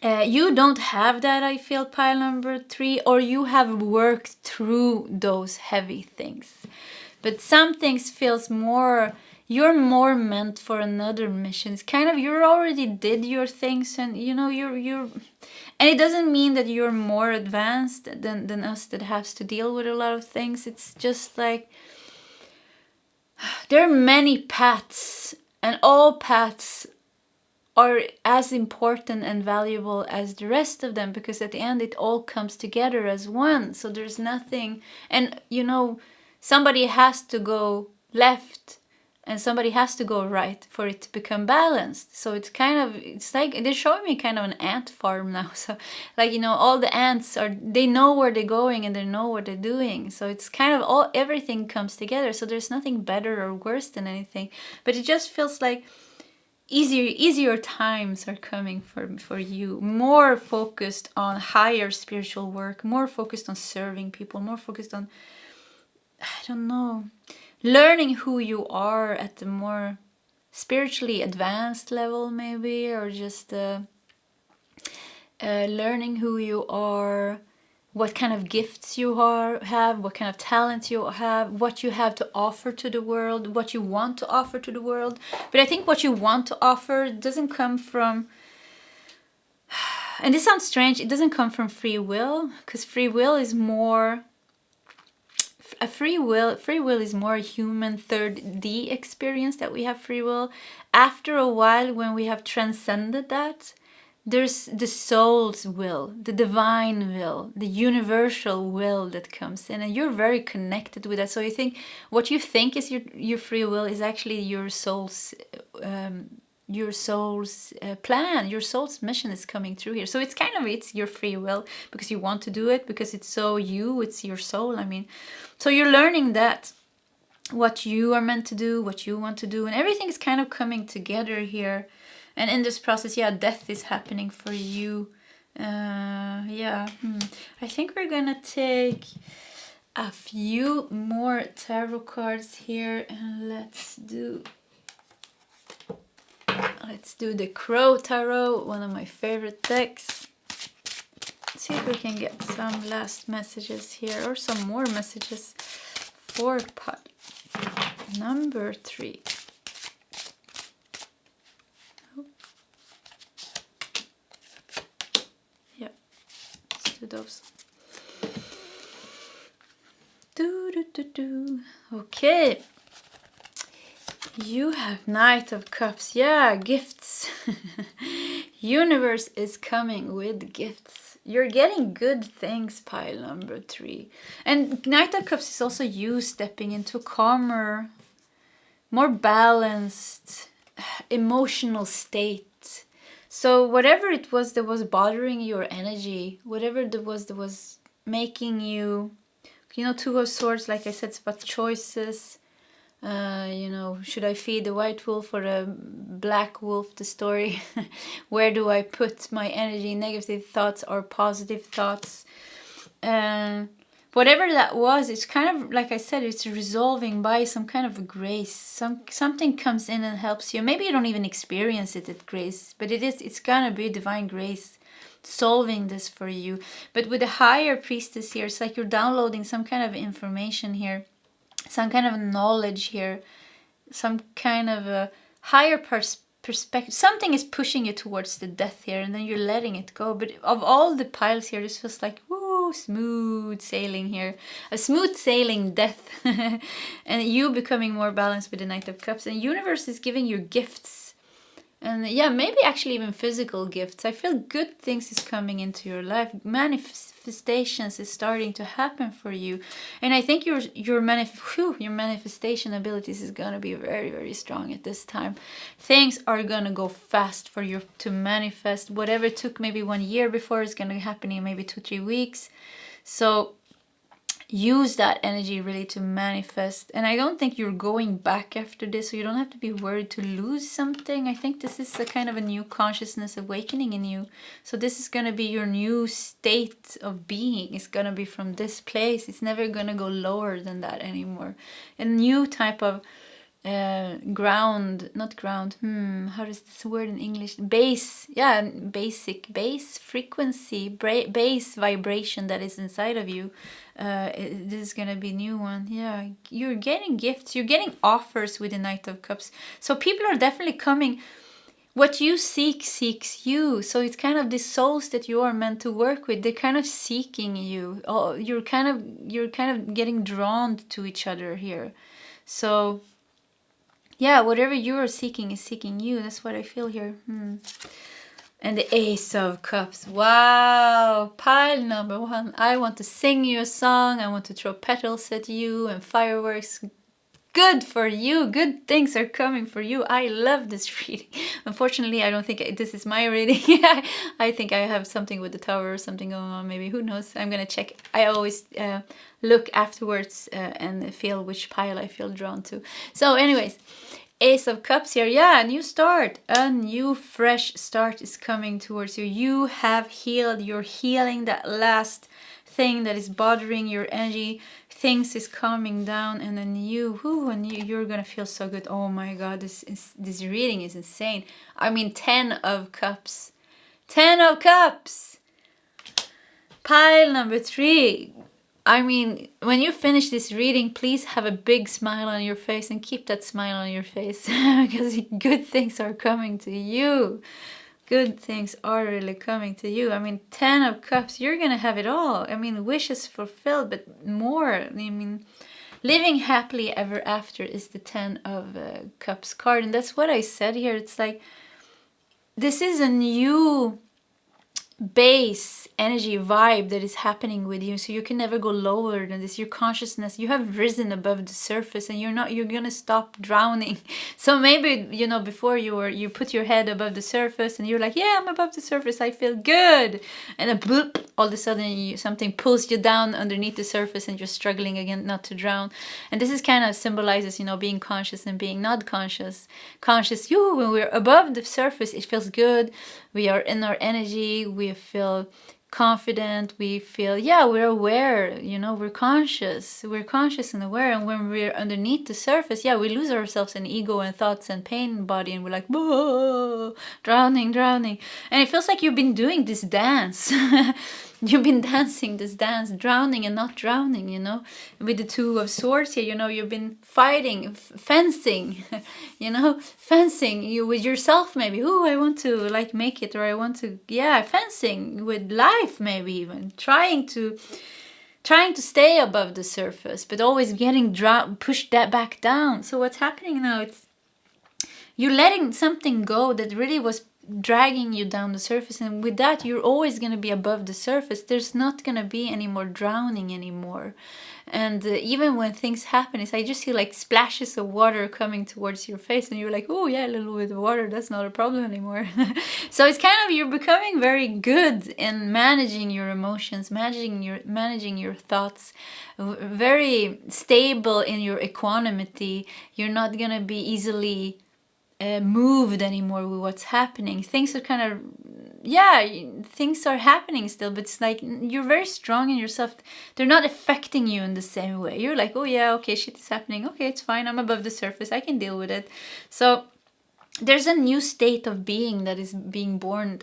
You don't have that, I feel, pile number 3, or you have worked through those heavy things. But some things feels more, you're more meant for another mission. It's kind of, you already did your things, and you're and it doesn't mean that you're more advanced than us that has to deal with a lot of things. It's just like there are many paths, and all paths are as important and valuable as the rest of them, because at the end it all comes together as one. So there's nothing, and somebody has to go left and somebody has to go right for it to become balanced. So it's like they're showing me kind of an ant farm now. So like, all the ants they know where they're going and they know what they're doing. So it's kind of everything comes together. So there's nothing better or worse than anything, but it just feels like easier times are coming for you, more focused on higher spiritual work, more focused on serving people, more focused on, I don't know, learning who you are at the more spiritually advanced level maybe, or just learning who you are, what kind of gifts you have, what kind of talents you have, what you have to offer to the world, what you want to offer to the world. But I think what you want to offer doesn't come from, and this sounds strange, it doesn't come from free will, because free will is more a human 3D experience, that we have free will. After a while, when we have transcended that, there's the soul's will, the divine will, the universal will that comes in, and you're very connected with that. So you think what you think is your free will is actually your soul's plan, your soul's mission is coming through here. So it's your free will, because you want to do it, because it's your soul. I mean, so you're learning that what you are meant to do, what you want to do, and everything is kind of coming together here. And in this process, death is happening for you. I think we're gonna take a few more tarot cards here, and let's do the Crow Tarot, one of my favorite decks. Let's see if we can get some last messages here or some more messages for pile number 3. Oh. Yeah, let's do those. Okay. You have Knight of Cups. Yeah, gifts. Universe is coming with gifts. You're getting good things, pile number 3. And Knight of Cups is also you stepping into a calmer, more balanced, emotional state. So whatever it was that was bothering your energy, whatever it was that was making you, you know, Two of Swords, like I said, it's about choices. You know, should I feed the white wolf or the black wolf, the story? Where do I put my energy, negative thoughts or positive thoughts? Whatever that was, it's kind of, like I said, it's resolving by some kind of a grace. Something comes in and helps you. Maybe you don't even experience it at grace, but it's gonna be divine grace solving this for you. But with the higher priestess here, it's like you're downloading some kind of information here, some kind of knowledge here, some kind of a higher perspective. Something is pushing you towards the death here, and then you're letting it go. But of all the piles here, this feels like, woo, smooth sailing here. A smooth sailing death. And you becoming more balanced with the Knight of Cups. And universe is giving you gifts. And yeah, maybe actually even physical gifts. I feel good things is coming into your life. Manifestations is starting to happen for you. And I think your manifestation abilities is going to be very, very strong at this time. Things are going to go fast for you to manifest. Whatever took maybe 1 year before is going to happen in maybe 2-3 weeks. So use that energy really to manifest. And I don't think you're going back after this, so you don't have to be worried to lose something. I think this is a kind of a new consciousness awakening in you. So this is going to be your new state of being. It's going to be from this place. It's never going to go lower than that anymore. A new type of how does this word in English? Bass, yeah, basic bass frequency, bass vibration that is inside of you. This is gonna be a new one. Yeah, you're getting gifts, you're getting offers with the Knight of Cups. So people are definitely coming. What you seek seeks you. So it's kind of the souls that you are meant to work with. They're kind of seeking you. Oh, you're kind of getting drawn to each other here. So yeah, whatever you are seeking is seeking you. That's what I feel here. And the Ace of Cups. Wow. Pile number 1. I want to sing you a song. I want to throw petals at you and fireworks. Good for you. Good things are coming for you. I love this reading. Unfortunately, I don't think this is my reading. I think I have something with the tower or something going on. Maybe, who knows? I'm going to check. I always look afterwards and feel which pile I feel drawn to. So anyways, Ace of Cups here. Yeah, new start. A new fresh start is coming towards you. You have healed. You're healing that last thing that is bothering your energy. Things is calming down, and then you're gonna feel so good. Oh my god, this reading is insane. I mean, 10 of Cups. 10 of Cups! Pile number 3. I mean, when you finish this reading, please have a big smile on your face and keep that smile on your face because good things are coming to you. Good things are really coming to you. I mean, 10 of Cups, you're going to have it all. I mean, wishes fulfilled, but more. I mean, living happily ever after is the 10 of Cups card. And that's what I said here. It's like, this is a new base energy vibe that is happening with you, so you can never go lower than this. Your consciousness, you have risen above the surface, and you're gonna stop drowning. So maybe, you know, before you put your head above the surface and you're like, yeah, I'm above the surface, I feel good, and then bloop, all of a sudden something pulls you down underneath the surface and you're struggling again not to drown. And this is kind of symbolizes, you know, being conscious and being not conscious. When we're above the surface, it feels good. We are in our energy, we feel confident, we feel, yeah, we're aware, you know, we're conscious and aware. And when we're underneath the surface, yeah, we lose ourselves in ego and thoughts and pain body, and we're like, whoa, drowning. And it feels like you've been doing this dance you've been dancing this dance, drowning and not drowning, you know, with the Two of Swords here, you know, you've been fighting, fencing, you know, fencing you with yourself maybe. Oh, I want to like make it, or I want to, yeah, fencing with life maybe, even trying to stay above the surface, but always getting pushed that back down. So what's happening now, it's you're letting something go that really was dragging you down the surface, and with that you're always going to be above the surface. There's not going to be any more drowning anymore. And even when things happen, I just see like splashes of water coming towards your face, and you're like, oh yeah, a little bit of water, that's not a problem anymore. So it's kind of, you're becoming very good in managing your emotions, managing your thoughts, very stable in your equanimity. You're not going to be easily moved anymore with what's happening. Things are kind of, yeah, things are happening still, but it's like you're very strong in yourself. They're not affecting you in the same way. You're like, oh yeah, okay, shit is happening. Okay, it's fine. I'm above the surface. I can deal with it. So there's a new state of being that is being born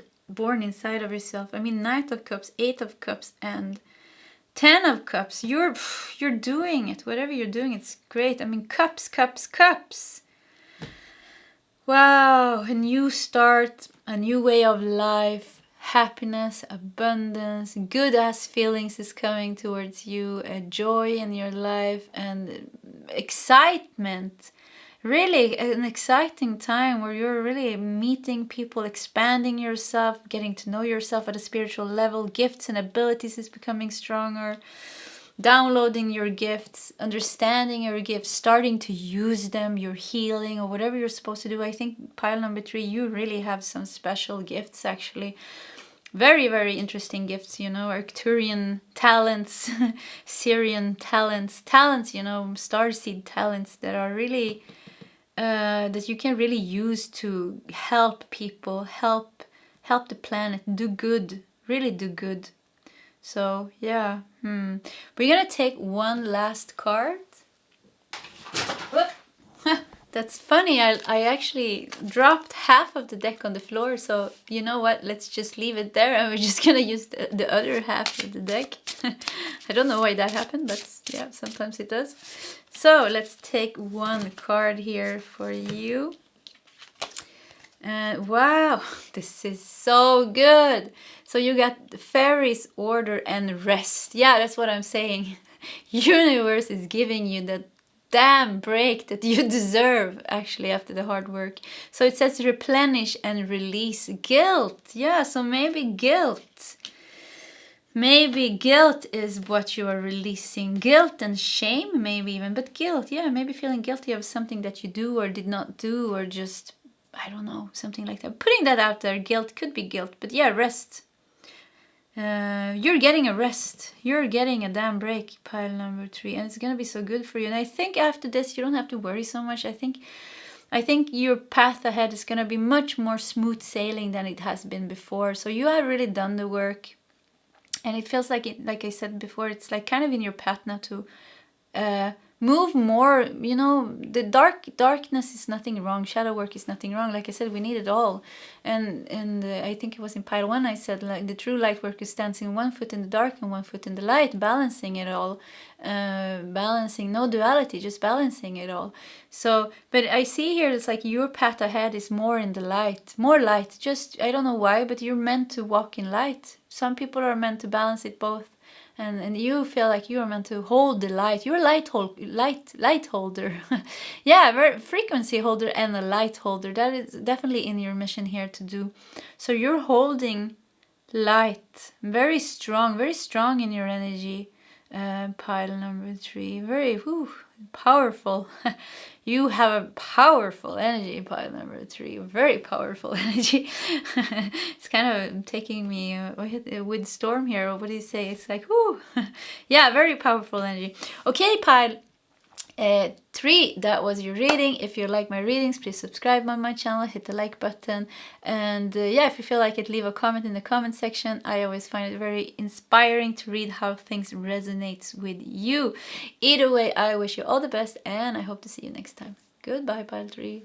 inside of yourself. I mean, Knight of Cups, 8 of Cups, and 10 of Cups. You're doing it. Whatever you're doing, it's great. I mean, cups. Wow, a new start, a new way of life, happiness, abundance, good ass feelings is coming towards you, a joy in your life, and excitement. Really an exciting time where you're really meeting people, expanding yourself, getting to know yourself at a spiritual level. Gifts and abilities is becoming stronger. Downloading your gifts, understanding your gifts, starting to use them, your healing, or whatever you're supposed to do. I think pile number 3, you really have some special gifts, actually. Very, very interesting gifts, you know, Arcturian talents, Syrian talents, you know, starseed talents that are really, that you can really use to help people, help the planet, do good, really do good. So yeah, we're gonna take one last card. That's funny, I actually dropped half of the deck on the floor, so you know what, let's just leave it there and we're just gonna use the other half of the deck. I don't know why that happened, but yeah, sometimes it does. So let's take one card here for you. Wow, this is so good. So you got the fairies, order, and rest. Yeah, that's what I'm saying. Universe is giving you that damn break that you deserve, actually, after the hard work. So it says replenish and release guilt. Yeah, so maybe guilt. Maybe guilt is what you are releasing. Guilt and shame, maybe even. But guilt, yeah, maybe feeling guilty of something that you do or did not do, or just, I don't know, something like that. Putting that out there, guilt could be guilt. But yeah, rest. You're getting a rest. You're getting a damn break, pile number 3. And it's going to be so good for you. And I think after this, you don't have to worry so much. I think your path ahead is going to be much more smooth sailing than it has been before. So you have really done the work. And it feels like, like I said before, it's like kind of in your path now to move more, you know. The darkness is nothing wrong, shadow work is nothing wrong. Like I said, we need it all. And I think it was in pile 1 I said, like, the true light work is standing 1 foot in the dark and 1 foot in the light, balancing it all, balancing, no duality, just balancing it all. So, but I see here, it's like your path ahead is more in the light, more light. Just, I don't know why, but you're meant to walk in light. Some people are meant to balance it both. And you feel like you are meant to hold the light. You're a light holder. Yeah, very frequency holder and a light holder. That is definitely in your mission here to do. So you're holding light, very strong in your energy. Pile number 3, very powerful. You have a powerful energy, pile number 3, very powerful energy. It's kind of taking me with storm here. What do you say? It's like, whoo. Yeah, very powerful energy. Okay, pile 3, that was your reading. If you like my readings, please subscribe on my channel, hit the like button, and yeah, if you feel like it, leave a comment in the comment section. I always find it very inspiring to read how things resonate with you. Either way, I wish you all the best, and I hope to see you next time. Goodbye, pile 3.